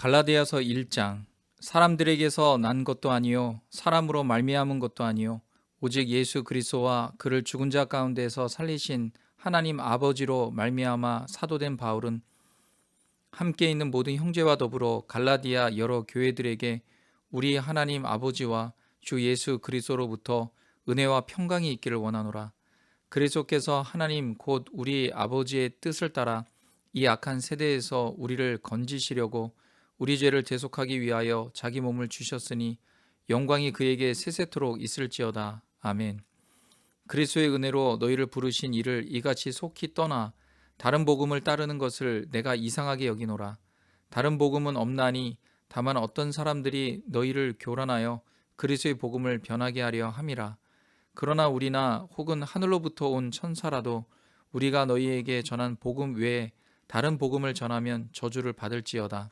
갈라디아서 1장. 사람들에게서 난 것도 아니요 사람으로 말미암은 것도 아니요 오직 예수 그리스도와 그를 죽은 자 가운데서 살리신 하나님 아버지로 말미암아 사도된 바울은 함께 있는 모든 형제와 더불어 갈라디아 여러 교회들에게 우리 하나님 아버지와 주 예수 그리스도로부터 은혜와 평강이 있기를 원하노라. 그리스도께서 하나님 곧 우리 아버지의 뜻을 따라 이 악한 세대에서 우리를 건지시려고 우리 죄를 대속하기 위하여 자기 몸을 주셨으니 영광이 그에게 세세토록 있을지어다. 아멘. 그리스도의 은혜로 너희를 부르신 이를 이같이 속히 떠나 다른 복음을 따르는 것을 내가 이상하게 여기노라. 다른 복음은 없나니 다만 어떤 사람들이 너희를 교란하여 그리스도의 복음을 변하게 하려 함이라. 그러나 우리나 혹은 하늘로부터 온 천사라도 우리가 너희에게 전한 복음 외에 다른 복음을 전하면 저주를 받을지어다.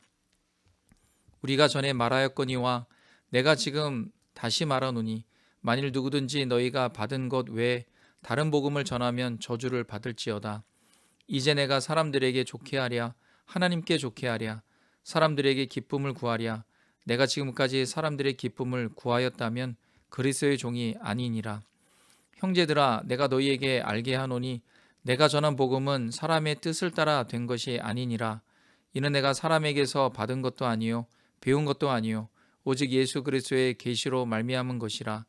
우리가 전에 말하였거니와 내가 지금 다시 말하노니 만일 누구든지 너희가 받은 것 외에 다른 복음을 전하면 저주를 받을지어다. 이제 내가 사람들에게 좋게 하랴 하나님께 좋게 하랴 사람들에게 기쁨을 구하랴 내가 지금까지 사람들의 기쁨을 구하였다면 그리스도의 종이 아니니라. 형제들아 내가 너희에게 알게 하노니 내가 전한 복음은 사람의 뜻을 따라 된 것이 아니니라. 이는 내가 사람에게서 받은 것도 아니요 배운 것도 아니요 오직 예수 그리스도의 계시로 말미암은 것이라.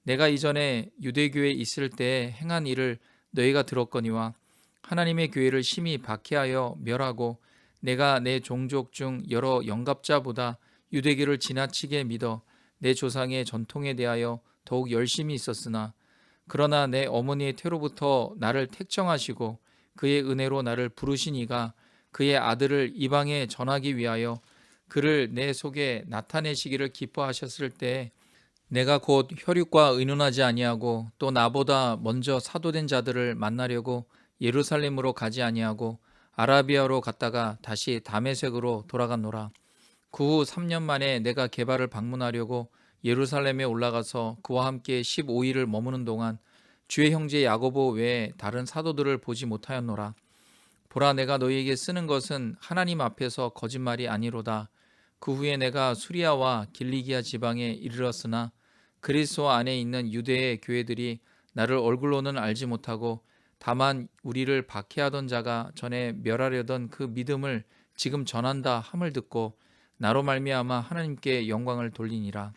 내가 이전에 유대교에 있을 때에 행한 일을 너희가 들었거니와 하나님의 교회를 심히 박해하여 멸하고 내가 내 종족 중 여러 영갑자보다 유대교를 지나치게 믿어 내 조상의 전통에 대하여 더욱 열심히 있었으나 그러나 내 어머니의 태로부터 나를 택정하시고 그의 은혜로 나를 부르신 이가 그의 아들을 이방에 전하기 위하여 그를 내 속에 나타내시기를 기뻐하셨을 때 내가 곧 혈육과 의논하지 아니하고 또 나보다 먼저 사도된 자들을 만나려고 예루살렘으로 가지 아니하고 아라비아로 갔다가 다시 다메섹으로 돌아갔노라. 그 후 3년 만에 내가 게바를 방문하려고 예루살렘에 올라가서 그와 함께 15일을 머무는 동안 주의 형제 야고보 외에 다른 사도들을 보지 못하였노라. 보라 내가 너희에게 쓰는 것은 하나님 앞에서 거짓말이 아니로다. 그 후에 내가 수리아와 길리기아 지방에 이르렀으나 그리스도 안에 있는 유대의 교회들이 나를 얼굴로는 알지 못하고 다만 우리를 박해하던 자가 전에 멸하려던 그 믿음을 지금 전한다 함을 듣고 나로 말미암아 하나님께 영광을 돌리니라.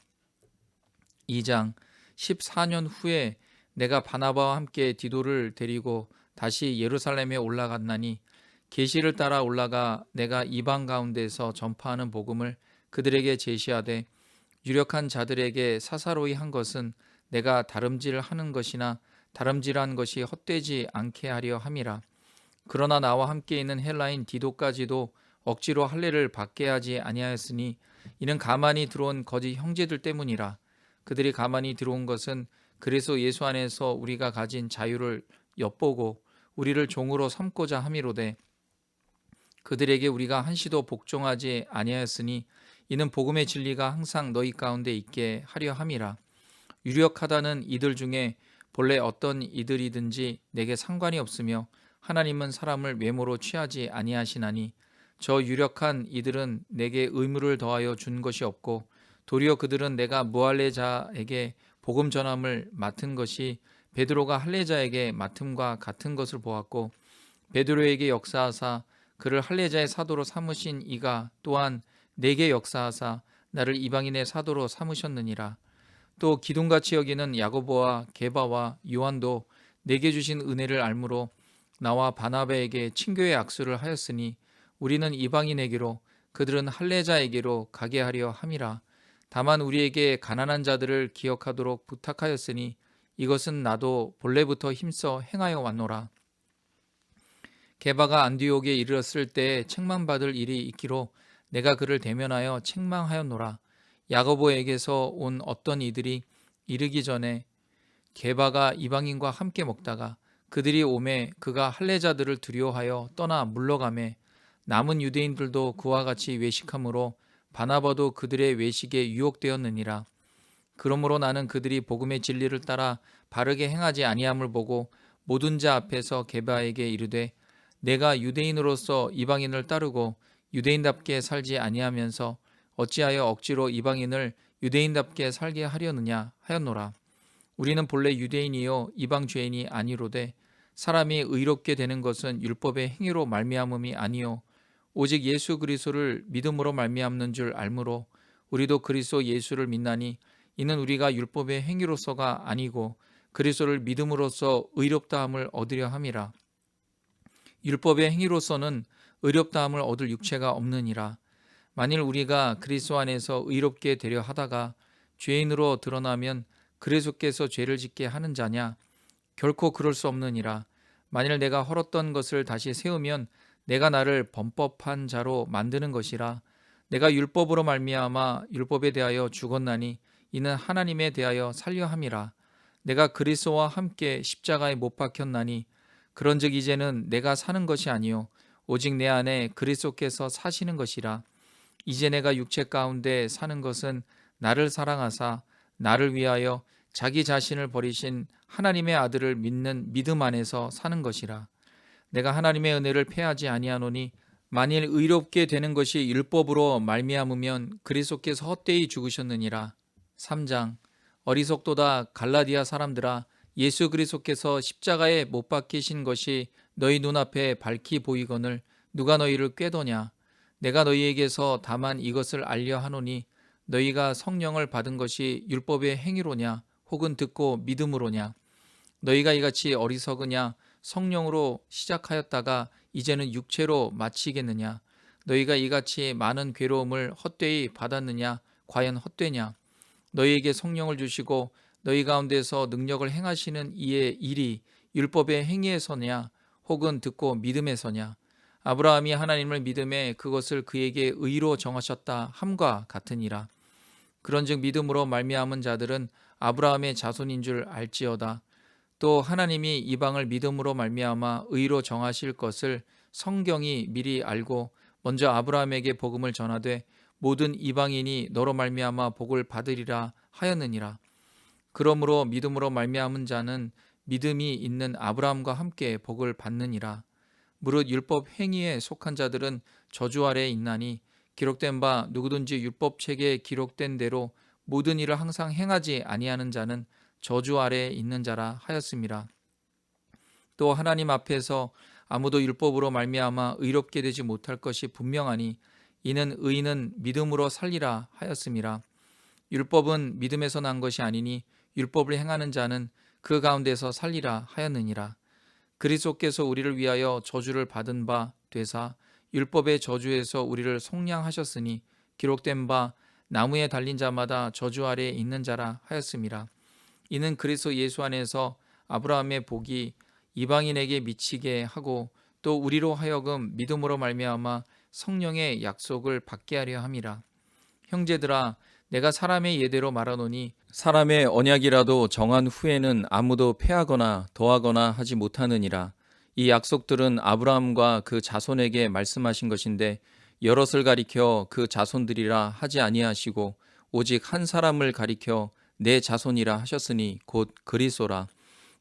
2장. 14년 후에 내가 바나바와 함께 디도를 데리고 다시 예루살렘에 올라갔나니 계시를 따라 올라가 내가 이방 가운데서 전파하는 복음을 그들에게 제시하되 유력한 자들에게 사사로이 한 것은 내가 다름질하는 것이나 다름질한 것이 헛되지 않게 하려 함이라. 그러나 나와 함께 있는 헬라인 디도까지도 억지로 할례를 받게 하지 아니하였으니 이는 가만히 들어온 거짓 형제들 때문이라. 그들이 가만히 들어온 것은 그래서 예수 안에서 우리가 가진 자유를 엿보고 우리를 종으로 삼고자 함이로되 그들에게 우리가 한시도 복종하지 아니하였으니 이는 복음의 진리가 항상 너희 가운데 있게 하려 함이라. 유력하다는 이들 중에 본래 어떤 이들이든지 내게 상관이 없으며 하나님은 사람을 외모로 취하지 아니하시나니 저 유력한 이들은 내게 의무를 더하여 준 것이 없고 도리어 그들은 내가 무할례자에게 복음 전함을 맡은 것이 베드로가 할례자에게 맡음과 같은 것을 보았고 베드로에게 역사하사 그를 할례자의 사도로 삼으신 이가 또한 내게 역사하사 나를 이방인의 사도로 삼으셨느니라. 또 기둥같이 여기는 야고보와 게바와 요한도 내게 주신 은혜를 알므로 나와 바나바에게 친교의 악수를 하였으니 우리는 이방인에게로 그들은 할례자에게로 가게 하려 함이라. 다만 우리에게 가난한 자들을 기억하도록 부탁하였으니 이것은 나도 본래부터 힘써 행하여 왔노라. 게바가 안디옥에 이르렀을 때 책망받을 일이 있기로 내가 그를 대면하여 책망하였노라. 야고보에게서 온 어떤 이들이 이르기 전에 게바가 이방인과 함께 먹다가 그들이 오매 그가 할례자들을 두려워하여 떠나 물러가매 남은 유대인들도 그와 같이 외식함으로 바나바도 그들의 외식에 유혹되었느니라. 그러므로 나는 그들이 복음의 진리를 따라 바르게 행하지 아니함을 보고 모든 자 앞에서 게바에게 이르되 내가 유대인으로서 이방인을 따르고 유대인답게 살지 아니하면서 어찌하여 억지로 이방인을 유대인답게 살게 하려느냐 하였노라. 우리는 본래 유대인이요 이방 죄인이 아니로되 사람이 의롭게 되는 것은 율법의 행위로 말미암음이 아니요 오직 예수 그리스도를 믿음으로 말미암는 줄 알므로 우리도 그리스도 예수를 믿나니 이는 우리가 율법의 행위로서가 아니고 그리스도를 믿음으로써 의롭다함을 얻으려 함이라. 율법의 행위로서는 의롭다함을 얻을 육체가 없느니라. 만일 우리가 그리스도 안에서 의롭게 되려 하다가 죄인으로 드러나면 그리스도께서 죄를 짓게 하는 자냐? 결코 그럴 수 없느니라. 만일 내가 헐었던 것을 다시 세우면 내가 나를 범법한 자로 만드는 것이라. 내가 율법으로 말미암아 율법에 대하여 죽었나니 이는 하나님에 대하여 살려 함이라. 내가 그리스도와 함께 십자가에 못 박혔나니 그런즉 이제는 내가 사는 것이 아니요 오직 내 안에 그리스도께서 사시는 것이라. 이제 내가 육체 가운데 사는 것은 나를 사랑하사 나를 위하여 자기 자신을 버리신 하나님의 아들을 믿는 믿음 안에서 사는 것이라. 내가 하나님의 은혜를 패하지 아니하노니 만일 의롭게 되는 것이 율법으로 말미암으면 그리스도께서 헛되이 죽으셨느니라. 3장. 어리석도다 갈라디아 사람들아, 예수 그리스도께서 십자가에 못 박히신 것이 너희 눈앞에 밝히 보이거늘 누가 너희를 꾀더냐? 내가 너희에게서 다만 이것을 알려 하노니 너희가 성령을 받은 것이 율법의 행위로냐 혹은 듣고 믿음으로냐? 너희가 이같이 어리석으냐? 성령으로 시작하였다가 이제는 육체로 마치겠느냐? 너희가 이같이 많은 괴로움을 헛되이 받았느냐? 과연 헛되냐? 너희에게 성령을 주시고 너희 가운데서 능력을 행하시는 이의 일이 율법의 행위에서냐 혹은 듣고 믿음에서냐? 아브라함이 하나님을 믿음에 그것을 그에게 의로 정하셨다 함과 같으니라. 그런즉 믿음으로 말미암은 자들은 아브라함의 자손인 줄 알지어다. 또 하나님이 이방을 믿음으로 말미암아 의로 정하실 것을 성경이 미리 알고 먼저 아브라함에게 복음을 전하되 모든 이방인이 너로 말미암아 복을 받으리라 하였느니라. 그러므로 믿음으로 말미암은 자는 믿음이 있는 아브라함과 함께 복을 받느니라. 무릇 율법 행위에 속한 자들은 저주 아래에 있나니 기록된 바 누구든지 율법 책에 기록된 대로 모든 일을 항상 행하지 아니하는 자는 저주 아래에 있는 자라 하였음이라. 또 하나님 앞에서 아무도 율법으로 말미암아 의롭게 되지 못할 것이 분명하니 이는 의인은 믿음으로 살리라 하였음이라. 율법은 믿음에서 난 것이 아니니 율법을 행하는 자는 그 가운데서 살리라 하였느니라. 그리스도께서 우리를 위하여 저주를 받은 바 되사 율법의 저주에서 우리를 속량하셨으니 기록된 바 나무에 달린 자마다 저주 아래에 있는 자라 하였음이라. 이는 그리스도 예수 안에서 아브라함의 복이 이방인에게 미치게 하고 또 우리로 하여금 믿음으로 말미암아 성령의 약속을 받게 하려 함이라. 형제들아, 내가 사람의 예대로 말하노니 사람의 언약이라도 정한 후에는 아무도 패하거나 더하거나 하지 못하느니라. 이 약속들은 아브라함과 그 자손에게 말씀하신 것인데 여럿을 가리켜 그 자손들이라 하지 아니하시고 오직 한 사람을 가리켜 내 자손이라 하셨으니 곧 그리스도라.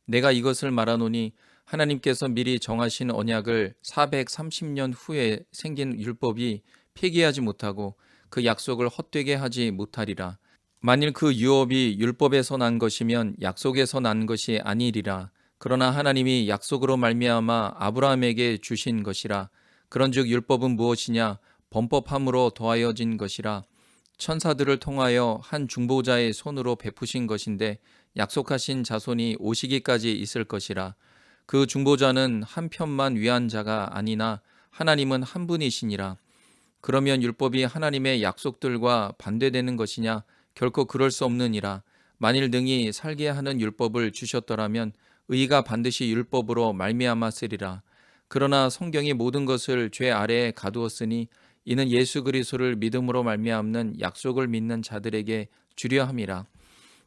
내가 이것을 말하노니 하나님께서 미리 정하신 언약을 430년 후에 생긴 율법이 폐기하지 못하고 그 약속을 헛되게 하지 못하리라. 만일 그 유업이 율법에서 난 것이면 약속에서 난 것이 아니리라. 그러나 하나님이 약속으로 말미암아 아브라함에게 주신 것이라. 그런즉 율법은 무엇이냐? 범법함으로 더하여진 것이라. 천사들을 통하여 한 중보자의 손으로 베푸신 것인데 약속하신 자손이 오시기까지 있을 것이라. 그 중보자는 한 편만 위한 자가 아니나 하나님은 한 분이시니라. 그러면 율법이 하나님의 약속들과 반대되는 것이냐? 결코 그럴 수 없느니라. 만일 능히 살게 하는 율법을 주셨더라면 의가 반드시 율법으로 말미암았으리라. 그러나 성경이 모든 것을 죄 아래에 가두었으니 이는 예수 그리스도를 믿음으로 말미암는 약속을 믿는 자들에게 주려 함이라.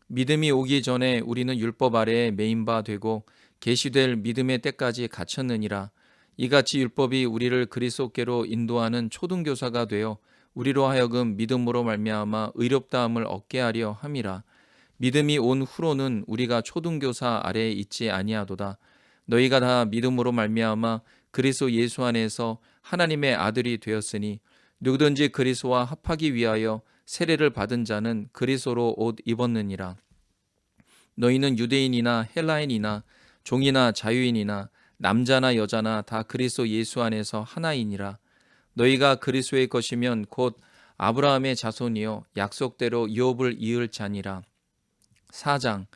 믿음이 오기 전에 우리는 율법 아래에 매인 바 되고 계시될 믿음의 때까지 갇혔느니라. 이같이 율법이 우리를 그리스도께로 인도하는 초등교사가 되어 우리로 하여금 믿음으로 말미암아 의롭다함을 얻게 하려 함이라. 믿음이 온 후로는 우리가 초등교사 아래에 있지 아니하도다. 너희가 다 믿음으로 말미암아 그리스도 예수 안에서 하나님의 아들이 되었으니 누구든지 그리스도와 합하기 위하여 세례를 받은 자는 그리스도로 옷 입었느니라. 너희는 유대인이나 헬라인이나 종이나 자유인이나 남자나 여자나 다 그리스도 예수 안에서 하나이니라. 너희가 그리스도의 것이면 곧 아브라함의 자손이요 약속대로 유업을 이을 자니라. 4장.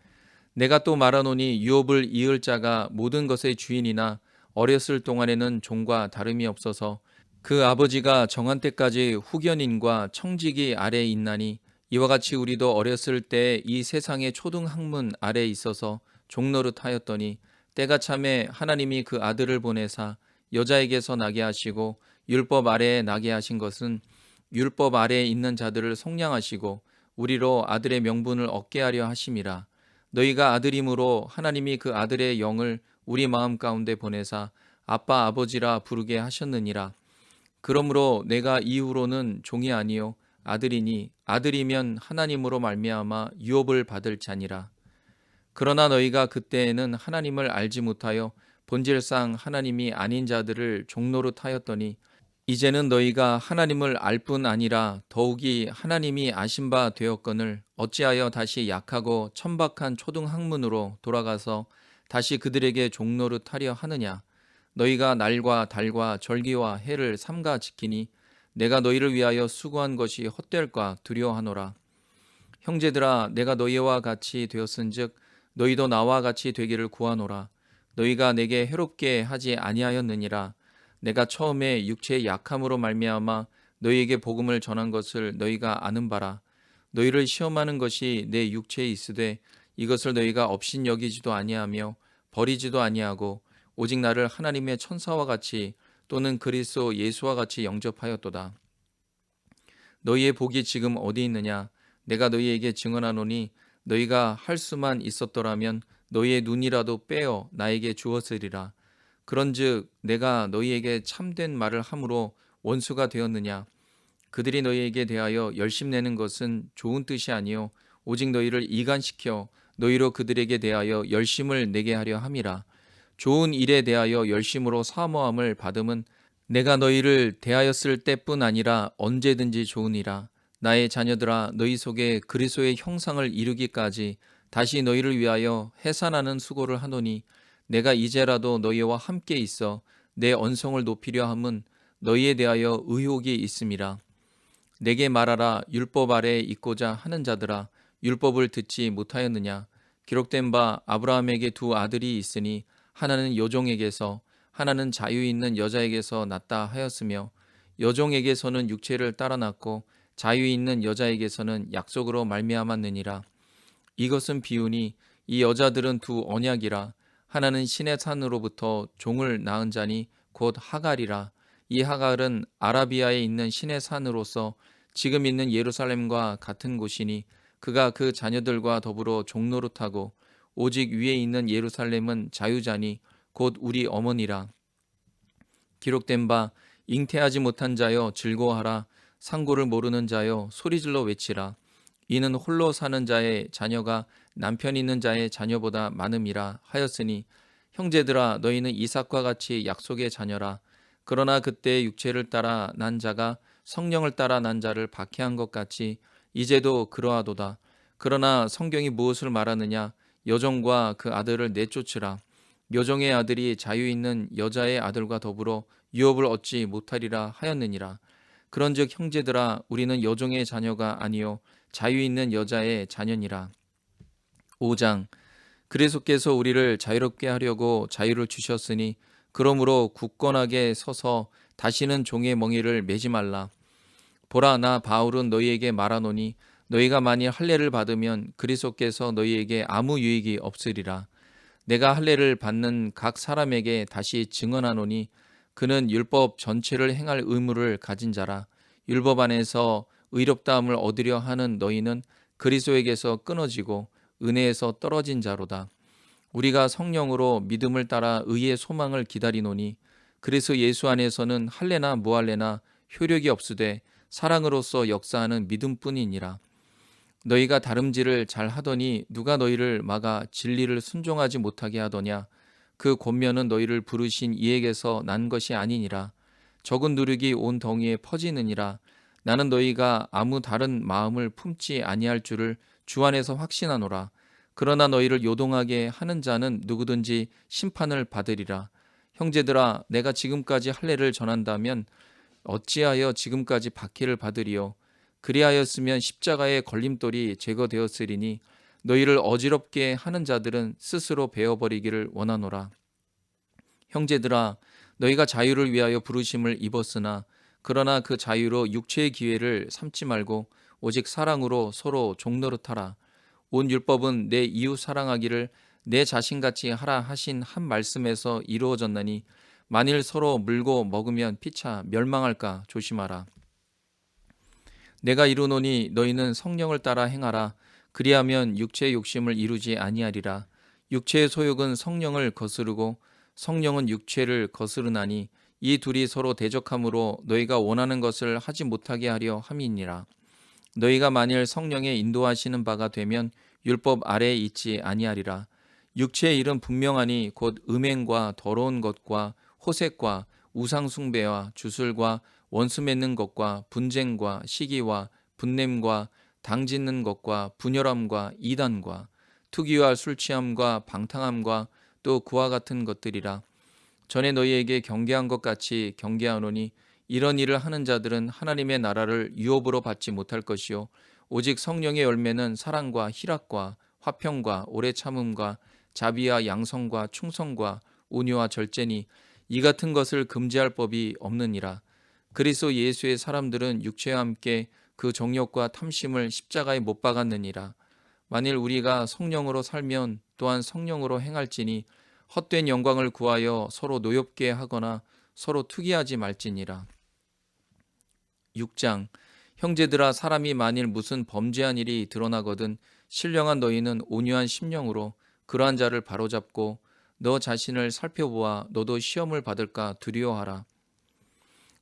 내가 또 말하노니 유업을 이을 자가 모든 것의 주인이나 어렸을 동안에는 종과 다름이 없어서 그 아버지가 정한 때까지 후견인과 청지기 아래에 있나니, 이와 같이 우리도 어렸을 때 이 세상의 초등 학문 아래에 있어서 종노릇하였더니 때가 참에 하나님이 그 아들을 보내사 여자에게서 나게 하시고 율법 아래에 나게 하신 것은 율법 아래에 있는 자들을 속량하시고 우리로 아들의 명분을 얻게 하려 하심이라. 너희가 아들임으로 하나님이 그 아들의 영을 우리 마음 가운데 보내사 아빠 아버지라 부르게 하셨느니라. 그러므로 내가 이후로는 종이 아니요 아들이니 아들이면 하나님으로 말미암아 유업을 받을 자니라. 그러나 너희가 그때에는 하나님을 알지 못하여 본질상 하나님이 아닌 자들을 종노릇하였더니 이제는 너희가 하나님을 알 뿐 아니라 더욱이 하나님이 아신 바 되었거늘 어찌하여 다시 약하고 천박한 초등학문으로 돌아가서 다시 그들에게 종노릇하려 하느냐. 너희가 날과 달과 절기와 해를 삼가 지키니 내가 너희를 위하여 수고한 것이 헛될까 두려워하노라. 형제들아, 내가 너희와 같이 되었은즉 너희도 나와 같이 되기를 구하노라. 너희가 내게 해롭게 하지 아니하였느니라. 내가 처음에 육체의 약함으로 말미암아 너희에게 복음을 전한 것을 너희가 아는 바라. 너희를 시험하는 것이 내 육체에 있으되 이것을 너희가 업신여기지도 아니하며 버리지도 아니하고 오직 나를 하나님의 천사와 같이 또는 그리스도 예수와 같이 영접하였도다. 너희의 복이 지금 어디 있느냐? 내가 너희에게 증언하노니 너희가 할 수만 있었더라면 너희의 눈이라도 빼어 나에게 주었으리라. 그런즉 내가 너희에게 참된 말을 함으로 원수가 되었느냐? 그들이 너희에게 대하여 열심내는 것은 좋은 뜻이 아니요 오직 너희를 이간시켜 너희로 그들에게 대하여 열심을 내게 하려 함이라. 좋은 일에 대하여 열심으로 사모함을 받음은 내가 너희를 대하였을 때뿐 아니라 언제든지 좋으니라. 나의 자녀들아, 너희 속에 그리스도의 형상을 이루기까지 다시 너희를 위하여 해산하는 수고를 하노니 내가 이제라도 너희와 함께 있어 내 언성을 높이려 함은 너희에 대하여 의혹이 있음이라. 내게 말하라. 율법 아래에 있고자 하는 자들아, 율법을 듣지 못하였느냐? 기록된 바 아브라함에게 두 아들이 있으니 하나는 여종에게서 하나는 자유 있는 여자에게서 났다 하였으며 여종에게서는 육체를 따라 났고 자유 있는 여자에게서는 약속으로 말미암았느니라. 이것은 비유니 이 여자들은 두 언약이라. 하나는 신의 산으로부터 종을 낳은 자니 곧 하갈이라. 이 하갈은 아라비아에 있는 신의 산으로서 지금 있는 예루살렘과 같은 곳이니 그가 그 자녀들과 더불어 종노릇하고 오직 위에 있는 예루살렘은 자유자니 곧 우리 어머니라. 기록된 바 잉태하지 못한 자여 즐거워하라. 상고를 모르는 자여 소리질러 외치라. 이는 홀로 사는 자의 자녀가 남편 있는 자의 자녀보다 많음이라 하였으니 형제들아, 너희는 이삭과 같이 약속의 자녀라. 그러나 그때 육체를 따라 난 자가 성령을 따라 난 자를 박해한 것 같이 이제도 그러하도다. 그러나 성경이 무엇을 말하느냐? 여종과 그 아들을 내쫓으라. 여종의 아들이 자유 있는 여자의 아들과 더불어 유업을 얻지 못하리라 하였느니라. 그런즉 형제들아, 우리는 여종의 자녀가 아니요 자유 있는 여자의 자녀니라. 5장. 그리스도께서 우리를 자유롭게 하려고 자유를 주셨으니 그러므로 굳건하게 서서 다시는 종의 멍에를 매지 말라. 보라, 나 바울은 너희에게 말하노니 너희가 만일 할례를 받으면 그리스도께서 너희에게 아무 유익이 없으리라. 내가 할례를 받는 각 사람에게 다시 증언하노니 그는 율법 전체를 행할 의무를 가진 자라. 율법 안에서 의롭다함을 얻으려 하는 너희는 그리스도에게서 끊어지고 은혜에서 떨어진 자로다. 우리가 성령으로 믿음을 따라 의의 소망을 기다리노니 그리스도 예수 안에서는 할례나 무할례나 효력이 없으되 사랑으로서 역사하는 믿음뿐이니라. 너희가 다름질을 잘 하더니 누가 너희를 막아 진리를 순종하지 못하게 하더냐? 그 권면은 너희를 부르신 이에게서 난 것이 아니니라. 적은 누룩이 온 덩이에 퍼지느니라. 나는 너희가 아무 다른 마음을 품지 아니할 줄을 주 안에서 확신하노라. 그러나 너희를 요동하게 하는 자는 누구든지 심판을 받으리라. 형제들아, 내가 지금까지 할례를 전한다면 어찌하여 지금까지 박해를 받으리요? 그리하였으면 십자가의 걸림돌이 제거되었으리니 너희를 어지럽게 하는 자들은 스스로 베어버리기를 원하노라. 형제들아, 너희가 자유를 위하여 부르심을 입었으나 그러나 그 자유로 육체의 기회를 삼지 말고 오직 사랑으로 서로 종노릇하라. 온 율법은 내 이웃 사랑하기를 내 자신같이 하라 하신 한 말씀에서 이루어졌나니 만일 서로 물고 먹으면 피차 멸망할까 조심하라. 내가 이루노니 너희는 성령을 따라 행하라. 그리하면 육체의 욕심을 이루지 아니하리라. 육체의 소욕은 성령을 거스르고 성령은 육체를 거스르나니 이 둘이 서로 대적함으로 너희가 원하는 것을 하지 못하게 하려 함이니라. 너희가 만일 성령의 인도하시는 바가 되면 율법 아래에 있지 아니하리라. 육체의 일은 분명하니 곧 음행과 더러운 것과 호색과 우상숭배와 주술과 원수 맺는 것과 분쟁과 시기와 분냄과 당짓는 것과 분열함과 이단과 투기와 술취함과 방탕함과 또 그와 같은 것들이라. 전에 너희에게 경계한 것 같이 경계하노니 이런 일을 하는 자들은 하나님의 나라를 유업으로 받지 못할 것이요 오직 성령의 열매는 사랑과 희락과 화평과 오래 참음과 자비와 양성과 충성과 온유와 절제니 이 같은 것을 금지할 법이 없느니라. 그리스도 예수의 사람들은 육체와 함께 그 정욕과 탐심을 십자가에 못 박았느니라. 만일 우리가 성령으로 살면 또한 성령으로 행할지니 헛된 영광을 구하여 서로 노엽게 하거나 서로 투기하지 말지니라. 6장. 형제들아, 사람이 만일 무슨 범죄한 일이 드러나거든 신령한 너희는 온유한 심령으로 그러한 자를 바로잡고 너 자신을 살펴보아 너도 시험을 받을까 두려워하라.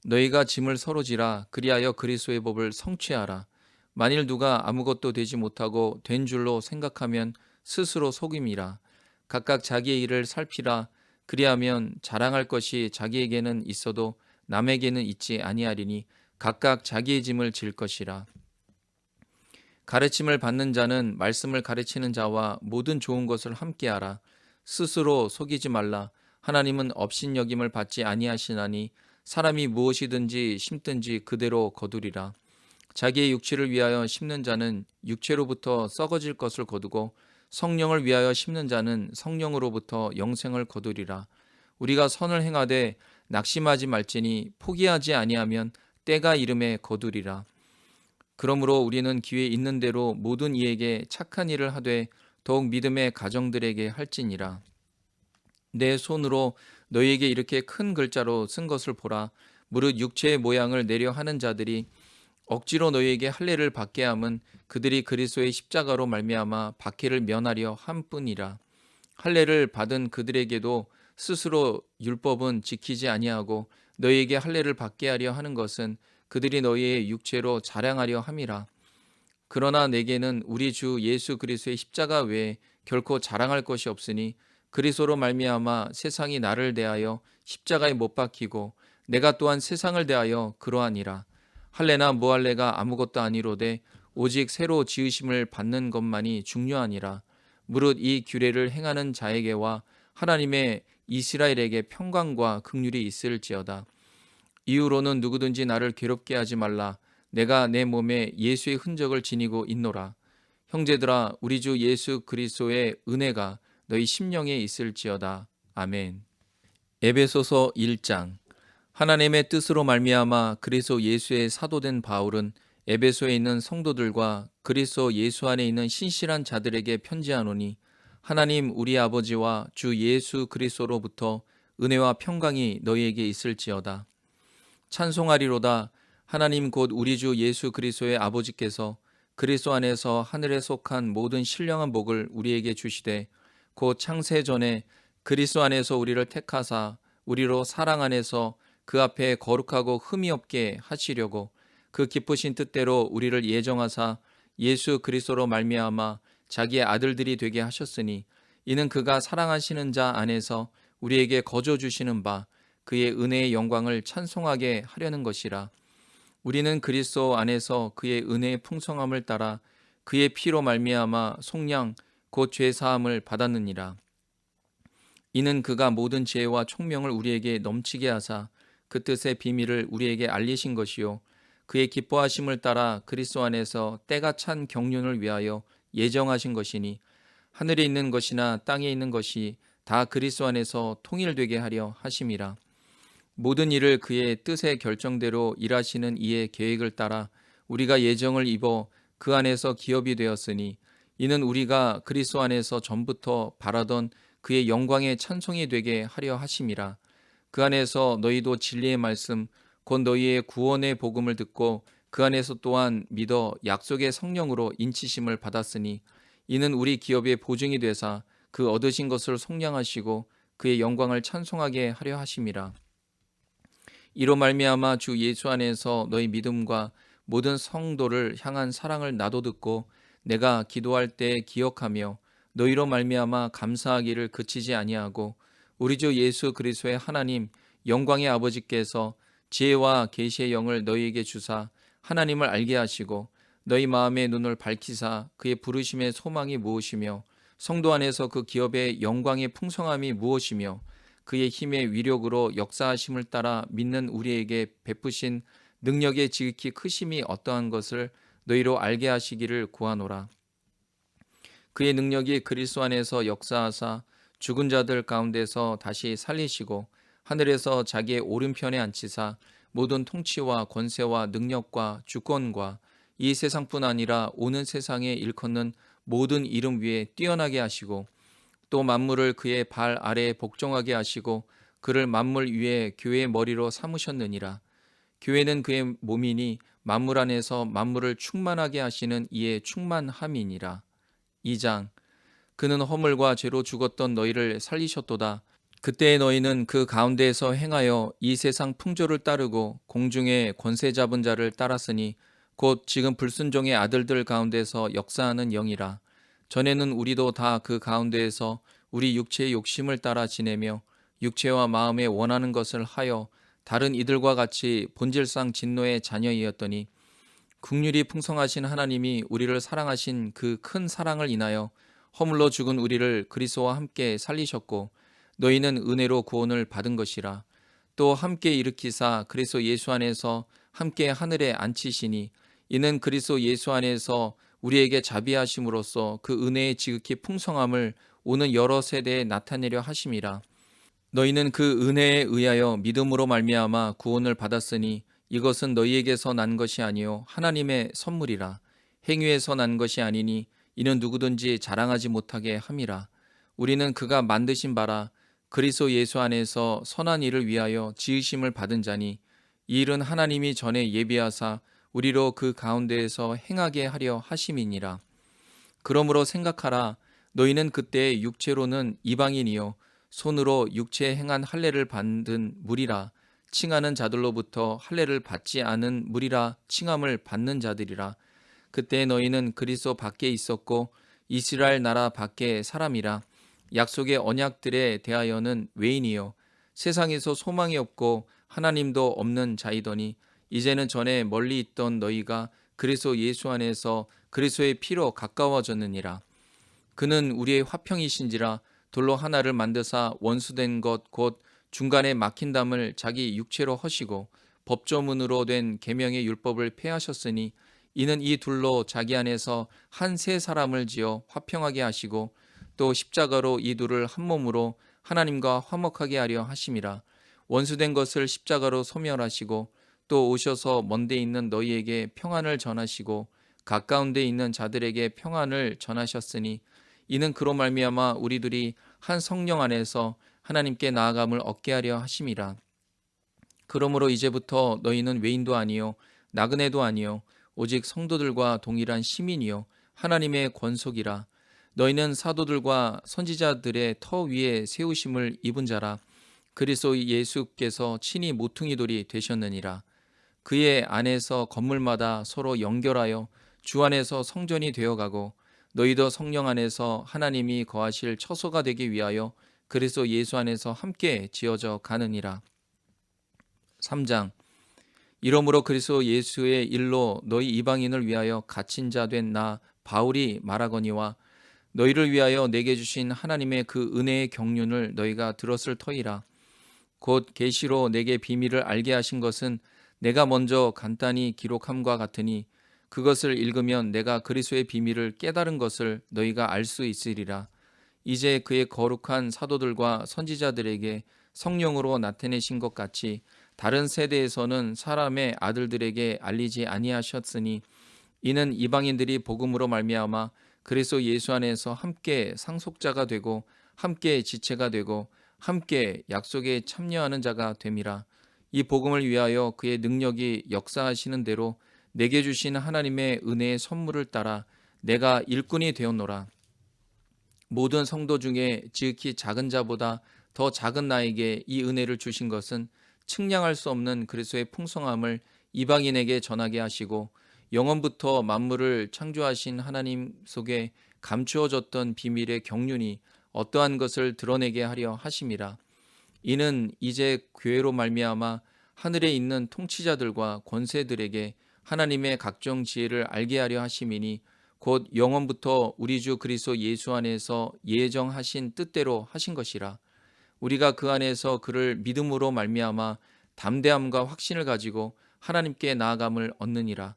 너희가 짐을 서로 지라. 그리하여 그리스도의 법을 성취하라. 만일 누가 아무것도 되지 못하고 된 줄로 생각하면 스스로 속임이라. 각각 자기의 일을 살피라. 그리하면 자랑할 것이 자기에게는 있어도 남에게는 있지 아니하리니 각각 자기의 짐을 질 것이라. 가르침을 받는 자는 말씀을 가르치는 자와 모든 좋은 것을 함께하라. 스스로 속이지 말라. 하나님은 업신여김을 받지 아니하시나니 사람이 무엇이든지 심든지 그대로 거두리라. 자기의 육체를 위하여 심는 자는 육체로부터 썩어질 것을 거두고 성령을 위하여 심는 자는 성령으로부터 영생을 거두리라. 우리가 선을 행하되 낙심하지 말지니 포기하지 아니하면 때가 이름에 거두리라. 그러므로 우리는 기회 있는 대로 모든 이에게 착한 일을 하되 더욱 믿음의 가정들에게 할지니라. 내 손으로 너희에게 이렇게 큰 글자로 쓴 것을 보라. 무릇 육체의 모양을 내려 하는 자들이 억지로 너희에게 할례를 받게 함은 그들이 그리스도의 십자가로 말미암아 박해를 면하려 함뿐이라. 할례를 받은 그들에게도 스스로 율법은 지키지 아니하고 너희에게 할례를 받게 하려 하는 것은 그들이 너희의 육체로 자랑하려 함이라. 그러나 내게는 우리 주 예수 그리스도의 십자가 외에 결코 자랑할 것이 없으니 그리스도로 말미암아 세상이 나를 대하여 십자가에 못 박히고 내가 또한 세상을 대하여 그러하니라. 할례나 무할례가 아무것도 아니로되 오직 새로 지으심을 받는 것만이 중요하니라. 무릇 이 규례를 행하는 자에게와 하나님의 이스라엘에게 평강과 긍휼이 있을지어다. 이후로는 누구든지 나를 괴롭게 하지 말라. 내가 내 몸에 예수의 흔적을 지니고 있노라. 형제들아, 우리 주 예수 그리스도의 은혜가 너희 심령에 있을지어다. 아멘. 에베소서 1장. 하나님의 뜻으로 말미암아 그리스도 예수의 사도된 바울은 에베소에 있는 성도들과 그리스도 예수 안에 있는 신실한 자들에게 편지하노니 하나님 우리 아버지와 주 예수 그리스도로부터 은혜와 평강이 너희에게 있을지어다. 찬송하리로다. 하나님 곧 우리 주 예수 그리스도의 아버지께서 그리스도 안에서 하늘에 속한 모든 신령한 복을 우리에게 주시되 곧 창세 전에 그리스도 안에서 우리를 택하사 우리로 사랑 안에서 그 앞에 거룩하고 흠이 없게 하시려고 그 기쁘신 뜻대로 우리를 예정하사 예수 그리스도로 말미암아 자기의 아들들이 되게 하셨으니 이는 그가 사랑하시는 자 안에서 우리에게 거저 주시는 바 그의 은혜의 영광을 찬송하게 하려는 것이라. 우리는 그리스도 안에서 그의 은혜의 풍성함을 따라 그의 피로 말미암아 속량 곧 죄 사함을 받았느니라. 이는 그가 모든 지혜와 총명을 우리에게 넘치게 하사 그 뜻의 비밀을 우리에게 알리신 것이요 그의 기뻐하심을 따라 그리스도 안에서 때가 찬 경륜을 위하여 예정하신 것이니 하늘에 있는 것이나 땅에 있는 것이 다 그리스도 안에서 통일되게 하려 하심이라. 모든 일을 그의 뜻의 결정대로 일하시는 이의 계획을 따라 우리가 예정을 입어 그 안에서 기업이 되었으니 이는 우리가 그리스도 안에서 전부터 바라던 그의 영광의 찬송이 되게 하려 하심이라. 그 안에서 너희도 진리의 말씀 곧 너희의 구원의 복음을 듣고 그 안에서 또한 믿어 약속의 성령으로 인치심을 받았으니 이는 우리 기업의 보증이 되사 그 얻으신 것을 속량하시고 그의 영광을 찬송하게 하려 하심이라. 이로 말미암아 주 예수 안에서 너희 믿음과 모든 성도를 향한 사랑을 나도 듣고 내가 기도할 때 기억하며 너희로 말미암아 감사하기를 그치지 아니하고 우리 주 예수 그리스도의 하나님 영광의 아버지께서 지혜와 계시의 영을 너희에게 주사 하나님을 알게 하시고 너희 마음의 눈을 밝히사 그의 부르심의 소망이 무엇이며 성도 안에서 그 기업의 영광의 풍성함이 무엇이며 그의 힘의 위력으로 역사하심을 따라 믿는 우리에게 베푸신 능력의 지극히 크심이 어떠한 것을 너희로 알게 하시기를 구하노라. 그의 능력이 그리스도 안에서 역사하사 죽은 자들 가운데서 다시 살리시고 하늘에서 자기의 오른편에 앉히사 모든 통치와 권세와 능력과 주권과 이 세상뿐 아니라 오는 세상에 일컫는 모든 이름 위에 뛰어나게 하시고 또 만물을 그의 발 아래에 복종하게 하시고 그를 만물 위에 교회의 머리로 삼으셨느니라. 교회는 그의 몸이니 만물 안에서 만물을 충만하게 하시는 이의 충만함이니라. 2장. 그는 허물과 죄로 죽었던 너희를 살리셨도다. 그때의 너희는 그 가운데에서 행하여 이 세상 풍조를 따르고 공중의 권세 잡은 자를 따랐으니 곧 지금 불순종의 아들들 가운데서 역사하는 영이라. 전에는 우리도 다 그 가운데에서 우리 육체의 욕심을 따라 지내며 육체와 마음에 원하는 것을 하여 다른 이들과 같이 본질상 진노의 자녀이었더니 긍휼이 풍성하신 하나님이 우리를 사랑하신 그 큰 사랑을 인하여 허물로 죽은 우리를 그리스도와 함께 살리셨고 너희는 은혜로 구원을 받은 것이라. 또 함께 일으키사 그리스도 예수 안에서 함께 하늘에 앉히시니 이는 그리스도 예수 안에서 우리에게 자비하심으로써 그 은혜의 지극히 풍성함을 오는 여러 세대에 나타내려 하심이라. 너희는 그 은혜에 의하여 믿음으로 말미암아 구원을 받았으니 이것은 너희에게서 난 것이 아니요 하나님의 선물이라. 행위에서 난 것이 아니니 이는 누구든지 자랑하지 못하게 함이라. 우리는 그가 만드신 바라 그리스도 예수 안에서 선한 일을 위하여 지으심을 받은 자니 이 일은 하나님이 전에 예비하사 우리로 그 가운데에서 행하게 하려 하심이니라. 그러므로 생각하라. 너희는 그때 육체로는 이방인이요 손으로 육체에 행한 할례를 받은 무리라. 칭하는 자들로부터 할례를 받지 않은 무리라 칭함을 받는 자들이라. 그때 너희는 그리스도 밖에 있었고 이스라엘 나라 밖의 사람이라. 약속의 언약들에 대하여는 외인이요 세상에서 소망이 없고 하나님도 없는 자이더니 이제는 전에 멀리 있던 너희가 그리스도 예수 안에서 그리스도의 피로 가까워졌느니라. 그는 우리의 화평이신지라 돌로 하나를 만드사 원수된 것 곧 중간에 막힌 담을 자기 육체로 허시고 법조문으로 된 계명의 율법을 폐하셨으니 이는 이 둘로 자기 안에서 한 세 사람을 지어 화평하게 하시고 또 십자가로 이 둘을 한 몸으로 하나님과 화목하게 하려 하심이라. 원수된 것을 십자가로 소멸하시고 또 오셔서 먼데 있는 너희에게 평안을 전하시고 가까운 데 있는 자들에게 평안을 전하셨으니 이는 그로 말미암아 우리들이 한 성령 안에서 하나님께 나아감을 얻게 하려 하심이라. 그러므로 이제부터 너희는 외인도 아니요 나그네도 아니요 오직 성도들과 동일한 시민이요 하나님의 권속이라. 너희는 사도들과 선지자들의 터 위에 세우심을 입은 자라. 그리스도 예수께서 친히 모퉁이 돌이 되셨느니라. 그의 안에서 건물마다 서로 연결하여 주 안에서 성전이 되어가고 너희도 성령 안에서 하나님이 거하실 처소가 되기 위하여 그리스도 예수 안에서 함께 지어져 가느니라. 3장. 이러므로 그리스도 예수의 일로 너희 이방인을 위하여 갇힌 자 된 나 바울이 말하거니와 너희를 위하여 내게 주신 하나님의 그 은혜의 경륜을 너희가 들었을 터이라. 곧 계시로 내게 비밀을 알게 하신 것은 내가 먼저 간단히 기록함과 같으니 그것을 읽으면 내가 그리스도의 비밀을 깨달은 것을 너희가 알 수 있으리라. 이제 그의 거룩한 사도들과 선지자들에게 성령으로 나타내신 것 같이 다른 세대에서는 사람의 아들들에게 알리지 아니하셨으니 이는 이방인들이 복음으로 말미암아 그리스도 예수 안에서 함께 상속자가 되고 함께 지체가 되고 함께 약속에 참여하는 자가 됨이라. 이 복음을 위하여 그의 능력이 역사하시는 대로 내게 주신 하나님의 은혜의 선물을 따라 내가 일꾼이 되었노라. 모든 성도 중에 지극히 작은 자보다 더 작은 나에게 이 은혜를 주신 것은 측량할 수 없는 그리스도의 풍성함을 이방인에게 전하게 하시고 영원부터 만물을 창조하신 하나님 속에 감추어졌던 비밀의 경륜이 어떠한 것을 드러내게 하려 하심이라. 이는 이제 교회로 말미암아 하늘에 있는 통치자들과 권세들에게 하나님의 각종 지혜를 알게 하려 하심이니 곧 영원부터 우리 주 그리스도 예수 안에서 예정하신 뜻대로 하신 것이라. 우리가 그 안에서 그를 믿음으로 말미암아 담대함과 확신을 가지고 하나님께 나아감을 얻느니라.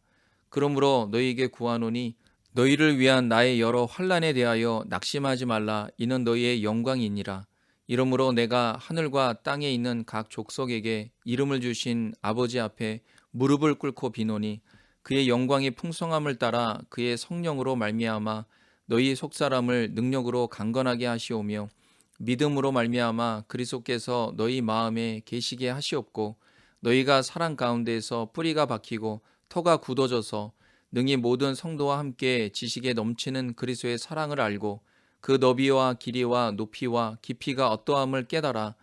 그러므로 너희에게 구하노니 너희를 위한 나의 여러 환난에 대하여 낙심하지 말라. 이는 너희의 영광이니라. 이러므로 내가 하늘과 땅에 있는 각 족속에게 이름을 주신 아버지 앞에 무릎을 꿇고 비노니 그의 영광의 풍성함을 따라 그의 성령으로 말미암아 너희 속사람을 능력으로 강건하게 하시오며 믿음으로 말미암아 그리스도께서 너희 마음에 계시게 하시옵고 너희가 사랑 가운데에서 뿌리가 박히고 터가 굳어져서 능히 모든 성도와 함께 지식에 넘치는 그리스도의 사랑을 알고 그 너비와 길이와 높이와 깊이가 어떠함을 깨달아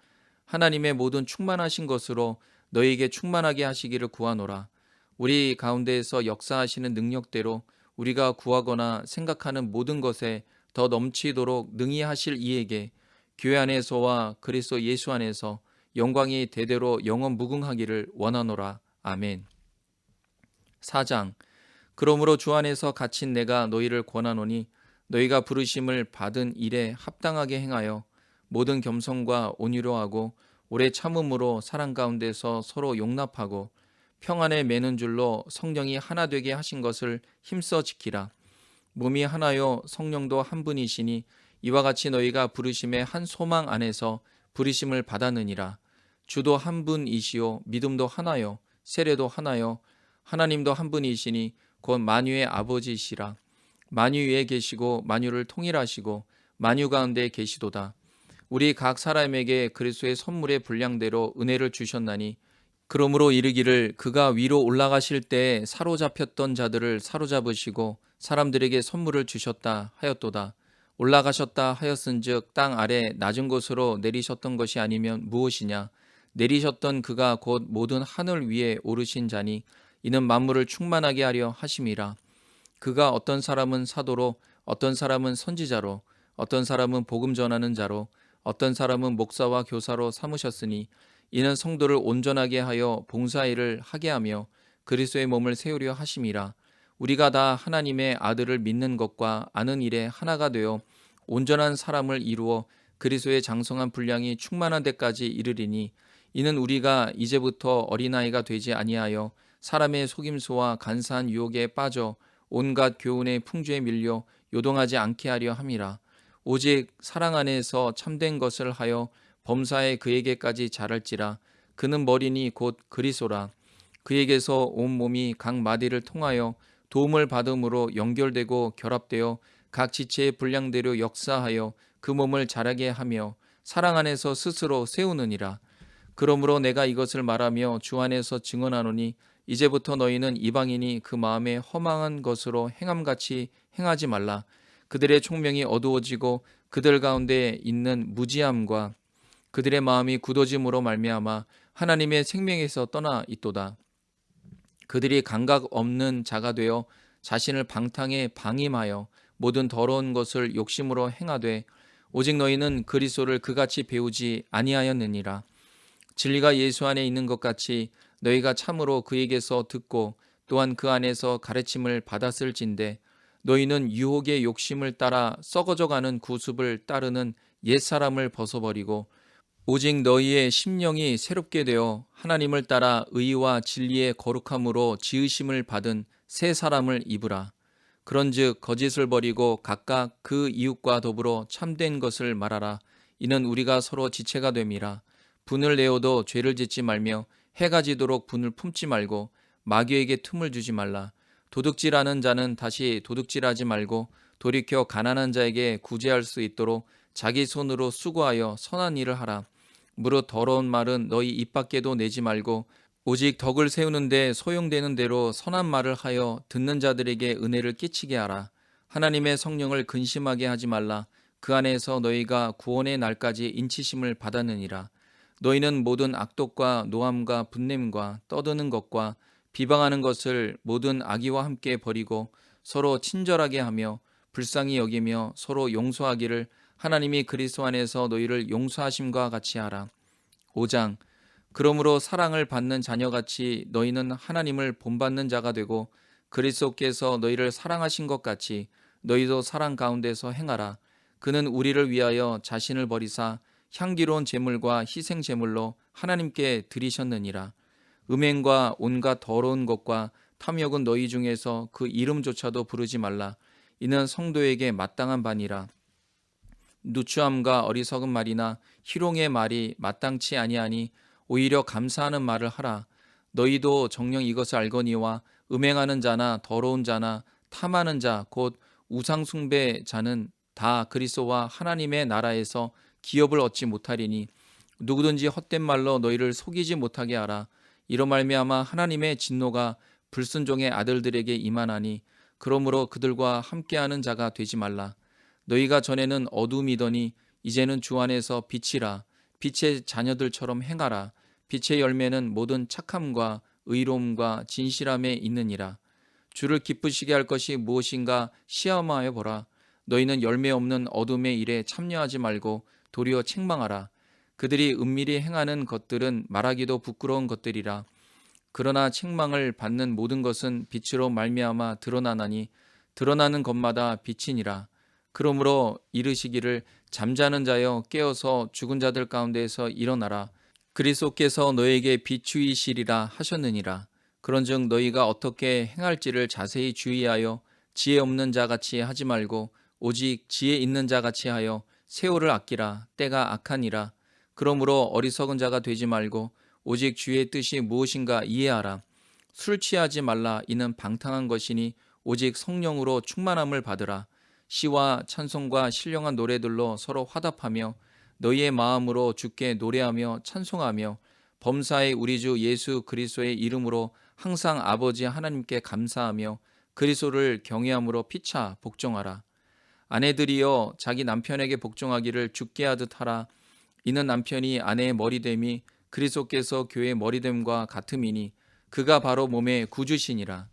하나님의 모든 충만하신 것으로 너희에게 충만하게 하시기를 구하노라. 우리 가운데에서 역사하시는 능력대로 우리가 구하거나 생각하는 모든 것에 더 넘치도록 능히 하실 이에게 교회 안에서와 그리스도 예수 안에서 영광이 대대로 영원 무궁하기를 원하노라. 아멘. 4장. 그러므로 주 안에서 갇힌 내가 너희를 권하노니 너희가 부르심을 받은 일에 합당하게 행하여 모든 겸손과 온유로 하고 오래 참음으로 사랑 가운데서 서로 용납하고 평안에 매는 줄로 성령이 하나 되게 하신 것을 힘써 지키라. 몸이 하나요 성령도 한 분이시니 이와 같이 너희가 부르심의 한 소망 안에서 부르심을 받았느니라. 주도 한 분이시요 믿음도 하나요 세례도 하나요 하나님도 한 분이시니 곧 만유의 아버지시라. 만유 위에 계시고 만유를 통일하시고 만유 가운데 계시도다. 우리 각 사람에게 그리스도의 선물의 분량대로 은혜를 주셨나니 그러므로 이르기를 그가 위로 올라가실 때에 사로잡혔던 자들을 사로잡으시고 사람들에게 선물을 주셨다 하였도다. 올라가셨다 하였은즉 땅 아래 낮은 곳으로 내리셨던 것이 아니면 무엇이냐. 내리셨던 그가 곧 모든 하늘 위에 오르신 자니 이는 만물을 충만하게 하려 하심이라. 그가 어떤 사람은 사도로 어떤 사람은 선지자로 어떤 사람은 복음 전하는 자로 어떤 사람은 목사와 교사로 삼으셨으니 이는 성도를 온전하게 하여 봉사일을 하게 하며 그리스도의 몸을 세우려 하심이라. 우리가 다 하나님의 아들을 믿는 것과 아는 일에 하나가 되어 온전한 사람을 이루어 그리스도의 장성한 분량이 충만한 데까지 이르리니 이는 우리가 이제부터 어린아이가 되지 아니하여 사람의 속임수와 간사한 유혹에 빠져 온갖 교훈의 풍주에 밀려 요동하지 않게 하려 함이라. 오직 사랑 안에서 참된 것을 하여 범사에 그에게까지 자랄지라. 그는 머리니 곧 그리스도라. 그에게서 온 몸이 각 마디를 통하여 도움을 받음으로 연결되고 결합되어 각 지체의 분량대로 역사하여 그 몸을 자라게 하며 사랑 안에서 스스로 세우느니라. 그러므로 내가 이것을 말하며 주 안에서 증언하노니 이제부터 너희는 이방인이 그 마음에 허망한 것으로 행함같이 행하지 말라. 그들의 총명이 어두워지고 그들 가운데 있는 무지함과 그들의 마음이 굳어짐으로 말미암아 하나님의 생명에서 떠나 있도다. 그들이 감각 없는 자가 되어 자신을 방탕에 방임하여 모든 더러운 것을 욕심으로 행하되 오직 너희는 그리스도를 그같이 배우지 아니하였느니라. 진리가 예수 안에 있는 것 같이 너희가 참으로 그에게서 듣고 또한 그 안에서 가르침을 받았을진데 너희는 유혹의 욕심을 따라 썩어져가는 구습을 따르는 옛사람을 벗어버리고 오직 너희의 심령이 새롭게 되어 하나님을 따라 의와 진리의 거룩함으로 지으심을 받은 새 사람을 입으라. 그런즉 거짓을 버리고 각각 그 이웃과 더불어 참된 것을 말하라. 이는 우리가 서로 지체가 됨이라. 분을 내어도 죄를 짓지 말며 해가 지도록 분을 품지 말고 마귀에게 틈을 주지 말라. 도둑질하는 자는 다시 도둑질하지 말고 돌이켜 가난한 자에게 구제할 수 있도록 자기 손으로 수고하여 선한 일을 하라. 무릇 더러운 말은 너희 입 밖에도 내지 말고 오직 덕을 세우는데 소용되는 대로 선한 말을 하여 듣는 자들에게 은혜를 끼치게 하라. 하나님의 성령을 근심하게 하지 말라. 그 안에서 너희가 구원의 날까지 인치심을 받았느니라. 너희는 모든 악독과 노함과 분냄과 떠드는 것과 비방하는 것을 모든 악의와 함께 버리고 서로 친절하게 하며 불쌍히 여기며 서로 용서하기를 하나님이 그리스도 안에서 너희를 용서하심과 같이 하라. 5장. 그러므로 사랑을 받는 자녀같이 너희는 하나님을 본받는 자가 되고 그리스도께서 너희를 사랑하신 것 같이 너희도 사랑 가운데서 행하라. 그는 우리를 위하여 자신을 버리사 향기로운 제물과 희생 제물로 하나님께 드리셨느니라. 음행과 온갖 더러운 것과 탐욕은 너희 중에서 그 이름조차도 부르지 말라. 이는 성도에게 마땅한 바니라. 누추함과 어리석은 말이나 희롱의 말이 마땅치 아니하니 오히려 감사하는 말을 하라. 너희도 정녕 이것을 알거니와 음행하는 자나 더러운 자나 탐하는 자 곧 우상 숭배자는 다 그리스도와 하나님의 나라에서 기업을 얻지 못하리니 누구든지 헛된 말로 너희를 속이지 못하게 하라. 이로 말미암아 하나님의 진노가 불순종의 아들들에게 임하나니 그러므로 그들과 함께하는 자가 되지 말라. 너희가 전에는 어둠이더니 이제는 주 안에서 빛이라. 빛의 자녀들처럼 행하라. 빛의 열매는 모든 착함과 의로움과 진실함에 있느니라. 주를 기쁘시게 할 것이 무엇인가 시험하여 보라. 너희는 열매 없는 어둠의 일에 참여하지 말고 도리어 책망하라. 그들이 은밀히 행하는 것들은 말하기도 부끄러운 것들이라. 그러나 책망을 받는 모든 것은 빛으로 말미암아 드러나나니 드러나는 것마다 빛이니라. 그러므로 이르시기를 잠자는 자여 깨어서 죽은 자들 가운데에서 일어나라. 그리스도께서 너에게 비추이시리라 하셨느니라. 그런즉 너희가 어떻게 행할지를 자세히 주의하여 지혜 없는 자같이 하지 말고 오직 지혜 있는 자같이 하여 세월을 아끼라. 때가 악하니라. 그러므로 어리석은 자가 되지 말고 오직 주의 뜻이 무엇인가 이해하라. 술 취하지 말라. 이는 방탕한 것이니 오직 성령으로 충만함을 받으라. 시와 찬송과 신령한 노래들로 서로 화답하며 너희의 마음으로 주께 노래하며 찬송하며 범사의 우리 주 예수 그리스도의 이름으로 항상 아버지 하나님께 감사하며 그리스도를 경외함으로 피차 복종하라. 아내들이여 자기 남편에게 복종하기를 주께 하듯 하라. 이는 남편이 아내의 머리됨이 그리스도께서 교회의 머리됨과 같음이니 그가 바로 몸의 구주시니라.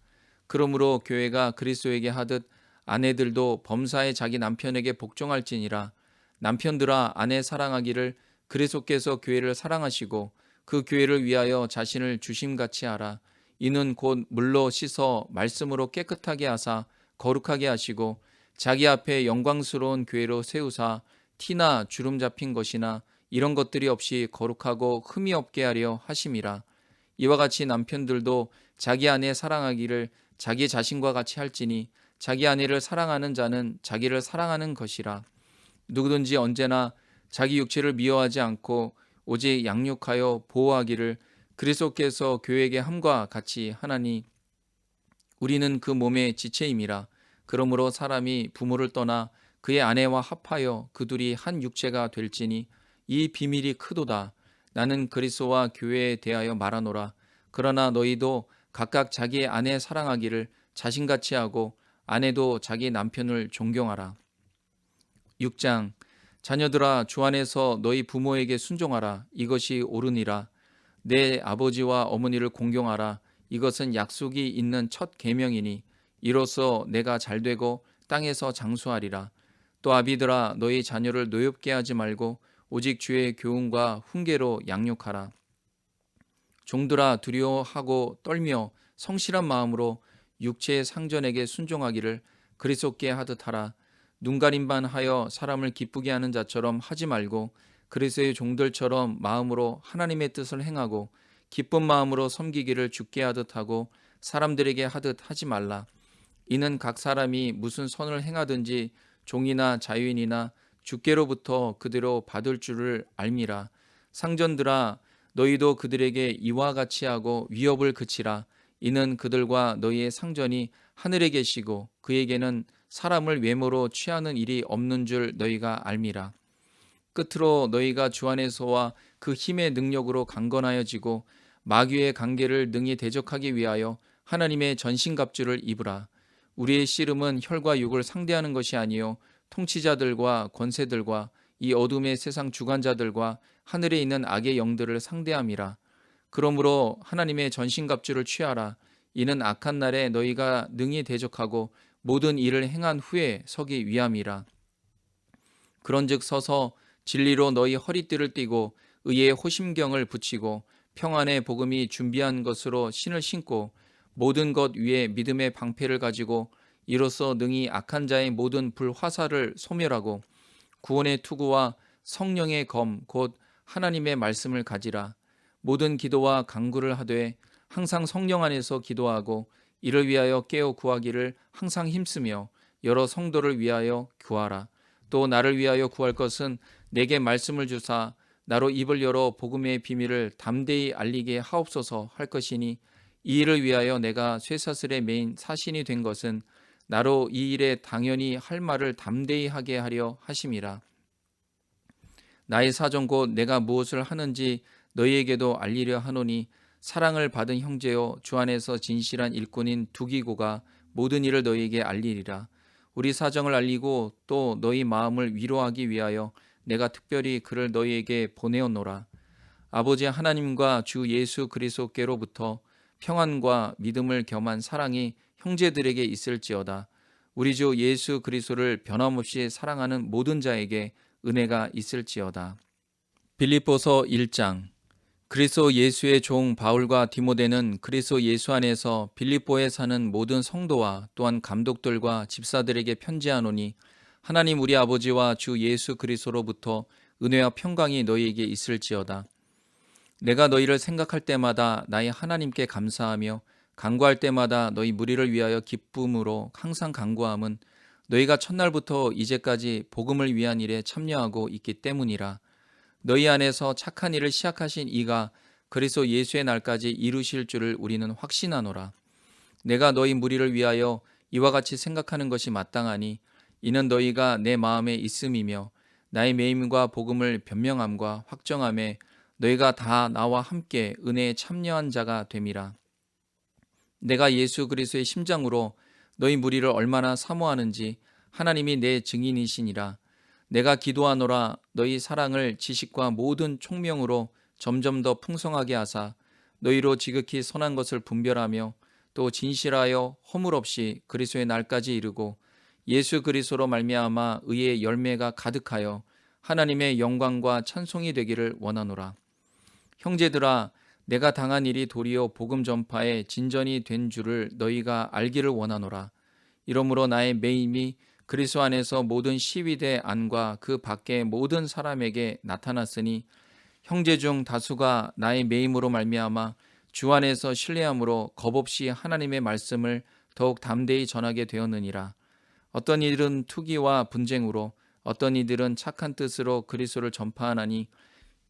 그러므로 교회가 그리스도에게 하듯 아내들도 범사에 자기 남편에게 복종할지니라. 남편들아 아내 사랑하기를 그리스도께서 교회를 사랑하시고 그 교회를 위하여 자신을 주심같이 하라. 이는 곧 물로 씻어 말씀으로 깨끗하게 하사 거룩하게 하시고 자기 앞에 영광스러운 교회로 세우사 티나 주름 잡힌 것이나 이런 것들이 없이 거룩하고 흠이 없게 하려 하심이라. 이와 같이 남편들도 자기 아내 사랑하기를 자기 자신과 같이 할지니 자기 아내를 사랑하는 자는 자기를 사랑하는 것이라. 누구든지 언제나 자기 육체를 미워하지 않고 오직 양육하여 보호하기를 그리스도께서 교회에게 함과 같이 하나니 우리는 그 몸의 지체임이라. 그러므로 사람이 부모를 떠나 그의 아내와 합하여 그 둘이 한 육체가 될지니 이 비밀이 크도다. 나는 그리스도와 교회에 대하여 말하노라. 그러나 너희도 각각 자기의 아내 사랑하기를 자신같이 하고 아내도 자기 남편을 존경하라. 6장. 자녀들아 주 안에서 너희 부모에게 순종하라. 이것이 옳으니라. 내 아버지와 어머니를 공경하라. 이것은 약속이 있는 첫 계명이니 이로써 내가 잘되고 땅에서 장수하리라. 또 아비들아 너희 자녀를 노엽게 하지 말고 오직 주의 교훈과 훈계로 양육하라. 종들아 두려워하고 떨며 성실한 마음으로 육체의 상전에게 순종하기를 그리스도께 하듯 하라. 눈가림만 하여 사람을 기쁘게 하는 자처럼 하지 말고 그리스도의 종들처럼 마음으로 하나님의 뜻을 행하고 기쁜 마음으로 섬기기를 주께 하듯 하고 사람들에게 하듯 하지 말라. 이는 각 사람이 무슨 선을 행하든지 종이나 자유인이나 주께로부터 그대로 받을 줄을 알미라. 상전들아 너희도 그들에게 이와 같이 하고 위협을 그치라. 이는 그들과 너희의 상전이 하늘에 계시고 그에게는 사람을 외모로 취하는 일이 없는 줄 너희가 알미라. 끝으로 너희가 주 안에서와 그 힘의 능력으로 강건하여지고 마귀의 관계를 능히 대적하기 위하여 하나님의 전신갑주를 입으라. 우리의 씨름은 혈과 육을 상대하는 것이 아니요 통치자들과 권세들과 이 어둠의 세상 주관자들과 하늘에 있는 악의 영들을 상대함이라. 그러므로 하나님의 전신갑주를 취하라. 이는 악한 날에 너희가 능히 대적하고 모든 일을 행한 후에 서기 위함이라. 그런즉 서서 진리로 너희 허리띠를 띠고 의의 호심경을 붙이고 평안의 복음이 준비한 것으로 신을 신고 모든 것 위에 믿음의 방패를 가지고 이로써 능히 악한 자의 모든 불화살을 소멸하고 구원의 투구와 성령의 검 곧 하나님의 말씀을 가지라. 모든 기도와 간구를 하되 항상 성령 안에서 기도하고 이를 위하여 깨어 구하기를 항상 힘쓰며 여러 성도를 위하여 구하라. 또 나를 위하여 구할 것은 내게 말씀을 주사 나로 입을 열어 복음의 비밀을 담대히 알리게 하옵소서 할 것이니 이 일을 위하여 내가 쇠사슬에 매인 사신이 된 것은 나로 이 일에 당연히 할 말을 담대히 하게 하려 하심이라. 나의 사정 곧 내가 무엇을 하는지 너희에게도 알리려 하노니 사랑을 받은 형제여 주 안에서 진실한 일꾼인 두기고가 모든 일을 너희에게 알리리라. 우리 사정을 알리고 또 너희 마음을 위로하기 위하여 내가 특별히 그를 너희에게 보내었노라. 아버지 하나님과 주 예수 그리스도께로부터 평안과 믿음을 겸한 사랑이 형제들에게 있을지어다. 우리 주 예수 그리스도를 변함없이 사랑하는 모든 자에게 은혜가 있을지어다. 빌립보서 1장. 그리스도 예수의 종 바울과 디모데는 그리스도 예수 안에서 빌립보에 사는 모든 성도와 또한 감독들과 집사들에게 편지하노니 하나님 우리 아버지와 주 예수 그리스도로부터 은혜와 평강이 너희에게 있을지어다. 내가 너희를 생각할 때마다 나의 하나님께 감사하며 간구할 때마다 너희 무리를 위하여 기쁨으로 항상 간구함은 너희가 첫날부터 이제까지 복음을 위한 일에 참여하고 있기 때문이라. 너희 안에서 착한 일을 시작하신 이가 그리스도 예수의 날까지 이루실 줄을 우리는 확신하노라. 내가 너희 무리를 위하여 이와 같이 생각하는 것이 마땅하니 이는 너희가 내 마음에 있음이며 나의 매임과 복음을 변명함과 확정함에 너희가 다 나와 함께 은혜에 참여한 자가 됨이라. 내가 예수 그리스도의 심장으로 너희 무리를 얼마나 사모하는지 하나님이 내 증인이시니라. 내가 기도하노라. 너희 사랑을 지식과 모든 총명으로 점점 더 풍성하게 하사 너희로 지극히 선한 것을 분별하며 또 진실하여 허물 없이 그리스도의 날까지 이르고 예수 그리스도로 말미암아 의의 열매가 가득하여 하나님의 영광과 찬송이 되기를 원하노라. 형제들아, 내가 당한 일이 도리어 복음 전파에 진전이 된 줄을 너희가 알기를 원하노라. 이러므로 나의 매임이 그리스도 안에서 모든 시위대 안과 그 밖의 모든 사람에게 나타났으니 형제 중 다수가 나의 매임으로 말미암아 주 안에서 신뢰함으로 겁없이 하나님의 말씀을 더욱 담대히 전하게 되었느니라. 어떤 이들은 투기와 분쟁으로 어떤 이들은 착한 뜻으로 그리스도를 전파하나니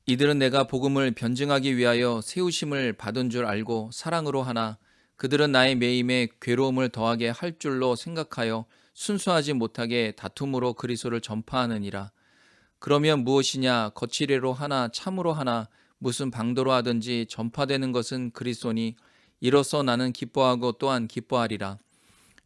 이들은 내가 복음을 변증하기 위하여 세우심을 받은 줄 알고 사랑으로 하나 그들은 나의 매임에 괴로움을 더하게 할 줄로 생각하여 순수하지 못하게 다툼으로 그리스도를 전파하느니라. 그러면 무엇이냐 거칠애로 하나 참으로 하나 무슨 방도로 하든지 전파되는 것은 그리스도니 이로써 나는 기뻐하고 또한 기뻐하리라.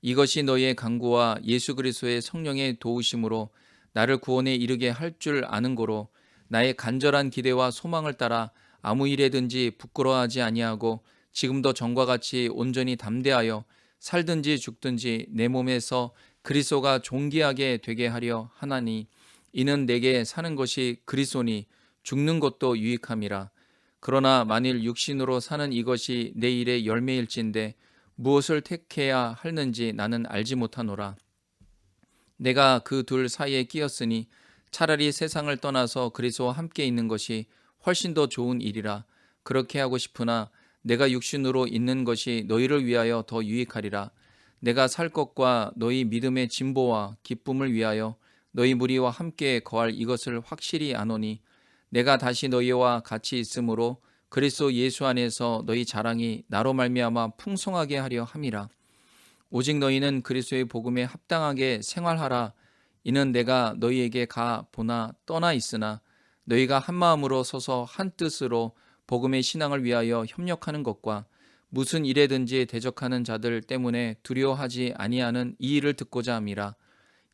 이것이 너희의 간구와 예수 그리스도의 성령의 도우심으로 나를 구원에 이르게 할 줄 아는 고로 나의 간절한 기대와 소망을 따라 아무 일에든지 부끄러워하지 아니하고 지금도 전과 같이 온전히 담대하여 살든지 죽든지 내 몸에서 그리스도가 존귀하게 되게 하려 하나니 이는 내게 사는 것이 그리스도니 죽는 것도 유익함이라. 그러나 만일 육신으로 사는 이것이 내 일의 열매일진데 무엇을 택해야 할는지 나는 알지 못하노라. 내가 그 둘 사이에 끼었으니 차라리 세상을 떠나서 그리스도와 함께 있는 것이 훨씬 더 좋은 일이라. 그렇게 하고 싶으나 내가 육신으로 있는 것이 너희를 위하여 더 유익하리라. 내가 살 것과 너희 믿음의 진보와 기쁨을 위하여 너희 무리와 함께 거할 이것을 확실히 아노니, 내가 다시 너희와 같이 있으므로 그리스도 예수 안에서 너희 자랑이 나로 말미암아 풍성하게 하려 함이라. 오직 너희는 그리스도의 복음에 합당하게 생활하라. 이는 내가 너희에게 가 보나 떠나 있으나 너희가 한 마음으로 서서 한 뜻으로 복음의 신앙을 위하여 협력하는 것과 무슨 일에든지 대적하는 자들 때문에 두려워하지 아니하는 이 일을 듣고자 함이라.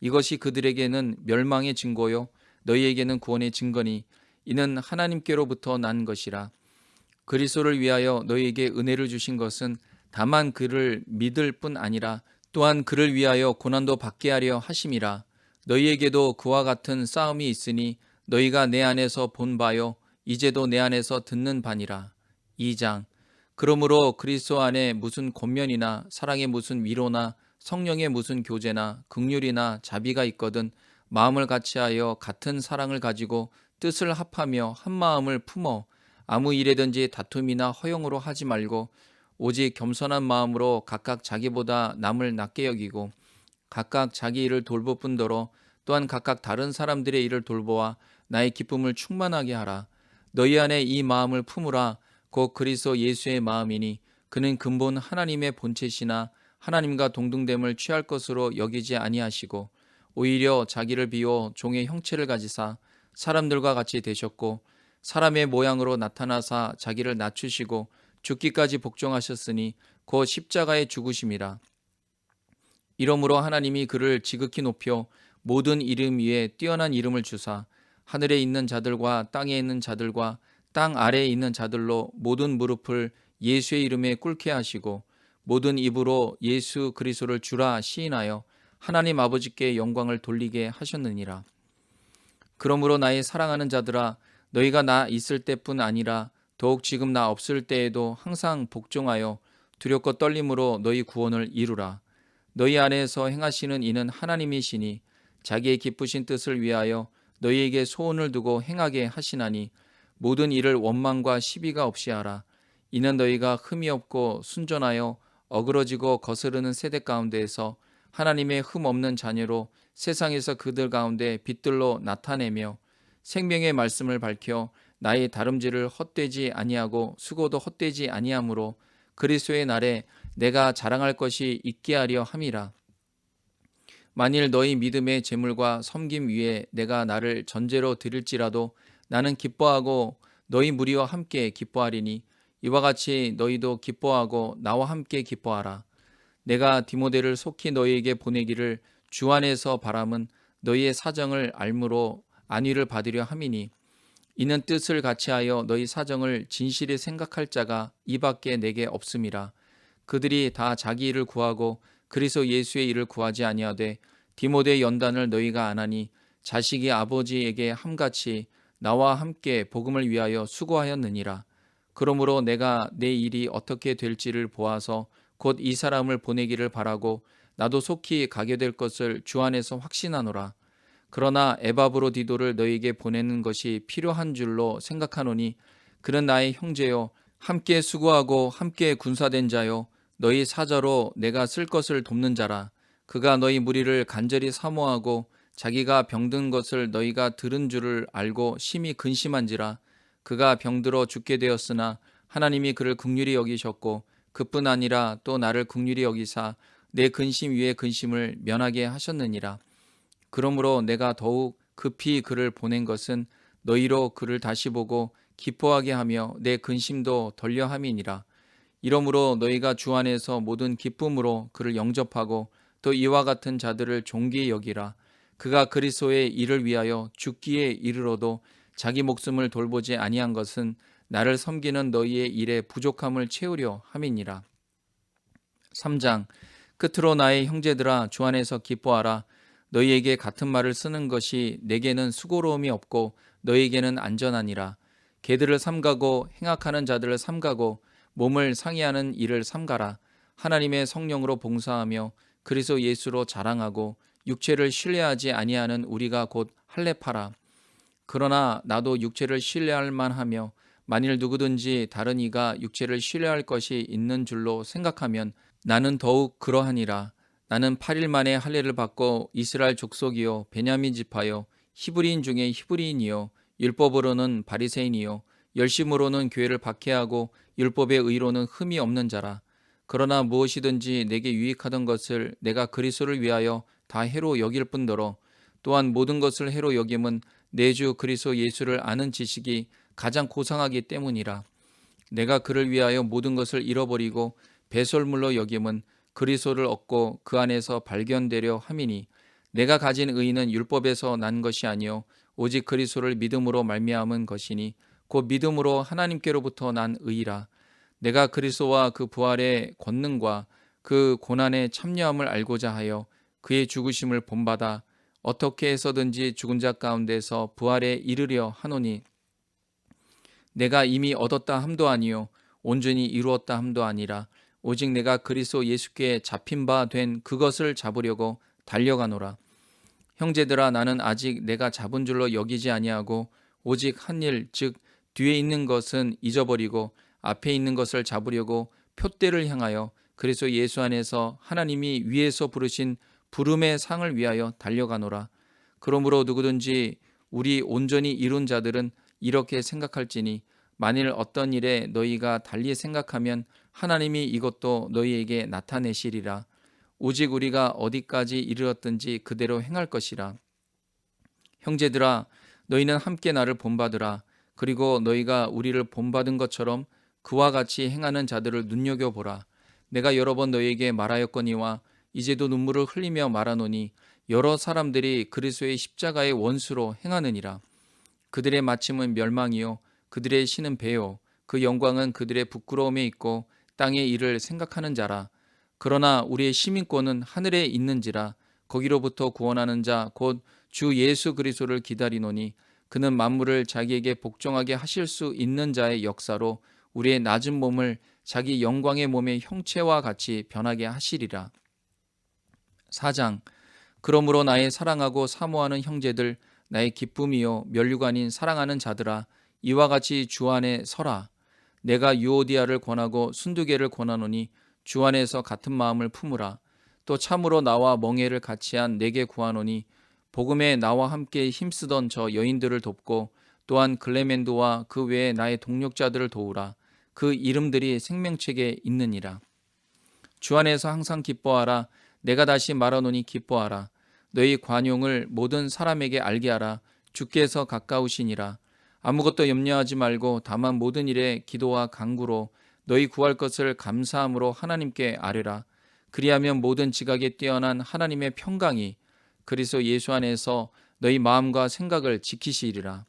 이것이 그들에게는 멸망의 증거요 너희에게는 구원의 증거니, 이는 하나님께로부터 난 것이라. 그리스도를 위하여 너희에게 은혜를 주신 것은 다만 그를 믿을 뿐 아니라 또한 그를 위하여 고난도 받게 하려 하심이라. 너희에게도 그와 같은 싸움이 있으니 너희가 내 안에서 본 바요 이제도 내 안에서 듣는 바니라. 2장. 그러므로 그리스도 안에 무슨 권면이나 사랑의 무슨 위로나 성령의 무슨 교제나 긍휼이나 자비가 있거든 마음을 같이하여 같은 사랑을 가지고 뜻을 합하며 한 마음을 품어 아무 일에든지 다툼이나 허용으로 하지 말고 오직 겸손한 마음으로 각각 자기보다 남을 낮게 여기고 각각 자기 일을 돌볼 뿐더러 또한 각각 다른 사람들의 일을 돌보아 나의 기쁨을 충만하게 하라. 너희 안에 이 마음을 품으라. 곧 그리스도 예수의 마음이니 그는 근본 하나님의 본체시나 하나님과 동등됨을 취할 것으로 여기지 아니하시고 오히려 자기를 비워 종의 형체를 가지사 사람들과 같이 되셨고 사람의 모양으로 나타나사 자기를 낮추시고 죽기까지 복종하셨으니 곧 십자가의 죽으심이라. 이러므로 하나님이 그를 지극히 높여 모든 이름 위에 뛰어난 이름을 주사 하늘에 있는 자들과 땅에 있는 자들과 땅 아래에 있는 자들로 모든 무릎을 예수의 이름에 꿇게 하시고 모든 입으로 예수 그리스도를 주라 시인하여 하나님 아버지께 영광을 돌리게 하셨느니라. 그러므로 나의 사랑하는 자들아, 너희가 나 있을 때뿐 아니라 더욱 지금 나 없을 때에도 항상 복종하여 두렵고 떨림으로 너희 구원을 이루라. 너희 안에서 행하시는 이는 하나님이시니 자기의 기쁘신 뜻을 위하여 너희에게 소원을 두고 행하게 하시나니 모든 일을 원망과 시비가 없이 하라. 이는 너희가 흠이 없고 순전하여 어그러지고 거스르는 세대 가운데에서 하나님의 흠 없는 자녀로 세상에서 그들 가운데 빛들로 나타내며 생명의 말씀을 밝혀 나의 다름질을 헛되지 아니하고 수고도 헛되지 아니하므로 그리스도의 날에 내가 자랑할 것이 있게 하려 함이라. 만일 너희 믿음의 제물과 섬김 위에 내가 나를 전제로 드릴지라도 나는 기뻐하고 너희 무리와 함께 기뻐하리니 이와 같이 너희도 기뻐하고 나와 함께 기뻐하라. 내가 디모데를 속히 너희에게 보내기를 주 안에서 바람은 너희의 사정을 알므로 안위를 받으려 함이니, 이는 뜻을 같이하여 너희 사정을 진실히 생각할 자가 이밖에 내게 없음이라. 그들이 다 자기 일을 구하고 그리스도 예수의 일을 구하지 아니하되 디모데의 연단을 너희가 안하니 자식이 아버지에게 함같이 나와 함께 복음을 위하여 수고하였느니라. 그러므로 내가 내 일이 어떻게 될지를 보아서 곧 이 사람을 보내기를 바라고 나도 속히 가게 될 것을 주 안에서 확신하노라. 그러나 에바브로디도를 너희에게 보내는 것이 필요한 줄로 생각하노니 그는 나의 형제요 함께 수고하고 함께 군사된 자요 너희 사자로 내가 쓸 것을 돕는 자라. 그가 너희 무리를 간절히 사모하고 자기가 병든 것을 너희가 들은 줄을 알고 심히 근심한지라. 그가 병들어 죽게 되었으나 하나님이 그를 긍휼히 여기셨고 그뿐 아니라 또 나를 긍휼히 여기사 내 근심 위에 근심을 면하게 하셨느니라. 그러므로 내가 더욱 급히 그를 보낸 것은 너희로 그를 다시 보고 기뻐하게 하며 내 근심도 덜려 함이니라. 이러므로 너희가 주 안에서 모든 기쁨으로 그를 영접하고 또 이와 같은 자들을 존귀히 여기라. 그가 그리스도의 일을 위하여 죽기에 이르러도 자기 목숨을 돌보지 아니한 것은 나를 섬기는 너희의 일에 부족함을 채우려 함이니라. 3장. 끝으로 나의 형제들아, 주 안에서 기뻐하라. 너희에게 같은 말을 쓰는 것이 내게는 수고로움이 없고 너희에게는 안전하니라. 개들을 삼가고 행악하는 자들을 삼가고 몸을 상해하는 일을 삼가라. 하나님의 성령으로 봉사하며 그리스도 예수로 자랑하고 육체를 신뢰하지 아니하는 우리가 곧 할례파라. 그러나 나도 육체를 신뢰할 만하며 만일 누구든지 다른 이가 육체를 신뢰할 것이 있는 줄로 생각하면 나는 더욱 그러하니라. 나는 8일 만에 할례를 받고 이스라엘 족속이요 베냐민 지파요 히브리인 중에 히브리인이요 율법으로는 바리새인이요 열심으로는 교회를 박해하고 율법의 의로는 흠이 없는 자라. 그러나 무엇이든지 내게 유익하던 것을 내가 그리스도를 위하여 다 해로 여길 뿐더러 또한 모든 것을 해로 여김은 내 주 그리스도 예수를 아는 지식이 가장 고상하기 때문이라. 내가 그를 위하여 모든 것을 잃어버리고 배설물로 여김은 그리스도를 얻고 그 안에서 발견되려 함이니 내가 가진 의는 율법에서 난 것이 아니요 오직 그리스도를 믿음으로 말미암은 것이니 곧 믿음으로 하나님께로부터 난 의라. 내가 그리스도와 그 부활의 권능과 그 고난의 참여함을 알고자 하여 그의 죽으심을 본받아 어떻게 해서든지 죽은 자 가운데서 부활에 이르려 하노니 내가 이미 얻었다 함도 아니요 온전히 이루었다 함도 아니라 오직 내가 그리스도 예수께 잡힌 바 된 그것을 잡으려고 달려가노라. 형제들아 나는 아직 내가 잡은 줄로 여기지 아니하고 오직 한 일 즉 뒤에 있는 것은 잊어버리고 앞에 있는 것을 잡으려고 표대를 향하여 그리스도 예수 안에서 하나님이 위에서 부르신 부름의 상을 위하여 달려가노라. 그러므로 누구든지 우리 온전히 이룬 자들은 이렇게 생각할지니 만일 어떤 일에 너희가 달리 생각하면 하나님이 이것도 너희에게 나타내시리라. 오직 우리가 어디까지 이르렀든지 그대로 행할 것이라. 형제들아 너희는 함께 나를 본받으라. 그리고 너희가 우리를 본받은 것처럼 그와 같이 행하는 자들을 눈여겨보라. 내가 여러 번 너희에게 말하였거니와 이제도 눈물을 흘리며 말하노니 여러 사람들이 그리스도의 십자가의 원수로 행하느니라. 그들의 마침은 멸망이요 그들의 신은 배요 그 영광은 그들의 부끄러움에 있고 땅의 일을 생각하는 자라. 그러나 우리의 시민권은 하늘에 있는지라. 거기로부터 구원하는 자 곧 주 예수 그리스도를 기다리노니 그는 만물을 자기에게 복종하게 하실 수 있는 자의 역사로 우리의 낮은 몸을 자기 영광의 몸의 형체와 같이 변하게 하시리라. 4장. 그러므로 나의 사랑하고 사모하는 형제들 나의 기쁨이요 면류관인 사랑하는 자들아 이와 같이 주 안에 서라. 내가 유오디아를 권하고 순두개를 권하노니 주 안에서 같은 마음을 품으라. 또 참으로 나와 멍에를 같이 한 내게 구하노니 복음에 나와 함께 힘쓰던 저 여인들을 돕고 또한 글레멘도와 그 외에 나의 동력자들을 도우라. 그 이름들이 생명책에 있느니라. 주 안에서 항상 기뻐하라. 내가 다시 말하노니 기뻐하라. 너희 관용을 모든 사람에게 알게 하라. 주께서 가까우시니라. 아무것도 염려하지 말고 다만 모든 일에 기도와 간구로 너희 구할 것을 감사함으로 하나님께 아뢰라. 그리하면 모든 지각에 뛰어난 하나님의 평강이 그리스도 예수 안에서 너희 마음과 생각을 지키시리라.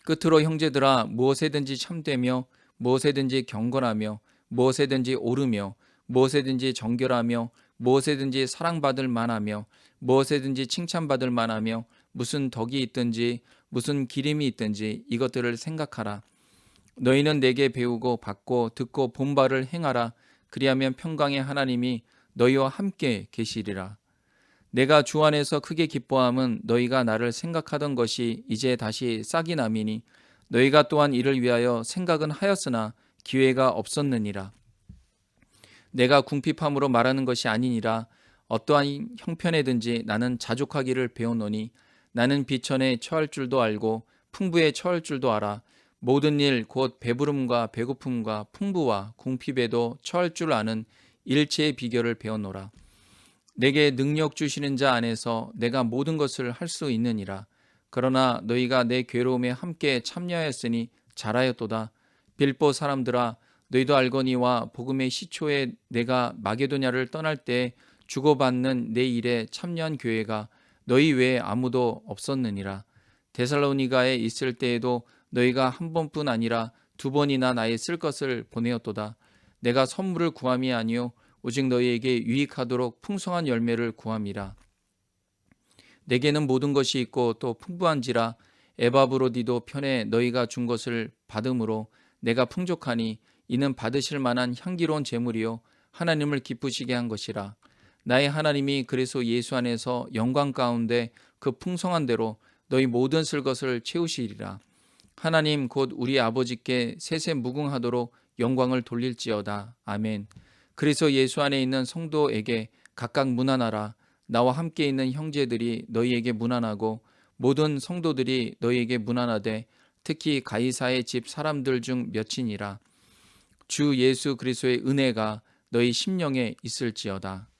끝으로 형제들아 무엇에든지 참되며 무엇에든지 경건하며 무엇에든지 오르며 무엇에든지 정결하며 무엇에든지 사랑받을 만하며 무엇에든지 칭찬받을 만하며 무슨 덕이 있든지 무슨 기림이 있든지 이것들을 생각하라. 너희는 내게 배우고 받고 듣고 본 바를 행하라. 그리하면 평강의 하나님이 너희와 함께 계시리라. 내가 주 안에서 크게 기뻐함은 너희가 나를 생각하던 것이 이제 다시 싹이 남이니 너희가 또한 이를 위하여 생각은 하였으나 기회가 없었느니라. 내가 궁핍함으로 말하는 것이 아니니라. 어떠한 형편에든지 나는 자족하기를 배우노니 나는 비천에 처할 줄도 알고 풍부에 처할 줄도 알아. 모든 일 곧 배부름과 배고픔과 풍부와 궁핍에도 처할 줄 아는 일체의 비결을 배웠노라. 내게 능력 주시는 자 안에서 내가 모든 것을 할 수 있느니라. 그러나 너희가 내 괴로움에 함께 참여하였으니 잘하였도다. 빌보 사람들아 너희도 알거니와 복음의 시초에 내가 마게도냐를 떠날 때 주고받는 내 일에 참여한 교회가 너희 외에 아무도 없었느니라. 데살로니가에 있을 때에도 너희가 한 번뿐 아니라 두 번이나 나의 쓸 것을 보내었도다. 내가 선물을 구함이 아니요 오직 너희에게 유익하도록 풍성한 열매를 구함이라. 내게는 모든 것이 있고 또 풍부한지라 에바브로디도 편에 너희가 준 것을 받음으로 내가 풍족하니 이는 받으실 만한 향기로운 제물이요 하나님을 기쁘시게 한 것이라. 나의 하나님이 그래서 예수 안에서 영광 가운데 그 풍성한 대로 너희 모든 쓸 것을 채우시리라. 하나님 곧 우리 아버지께 세세 무궁하도록 영광을 돌릴지어다. 아멘. 그래서 예수 안에 있는 성도에게 각각 문안하라. 나와 함께 있는 형제들이 너희에게 문안하고 모든 성도들이 너희에게 문안하되 특히 가이사의 집 사람들 중 몇이니라. 주 예수 그리스도의 은혜가 너희 심령에 있을지어다.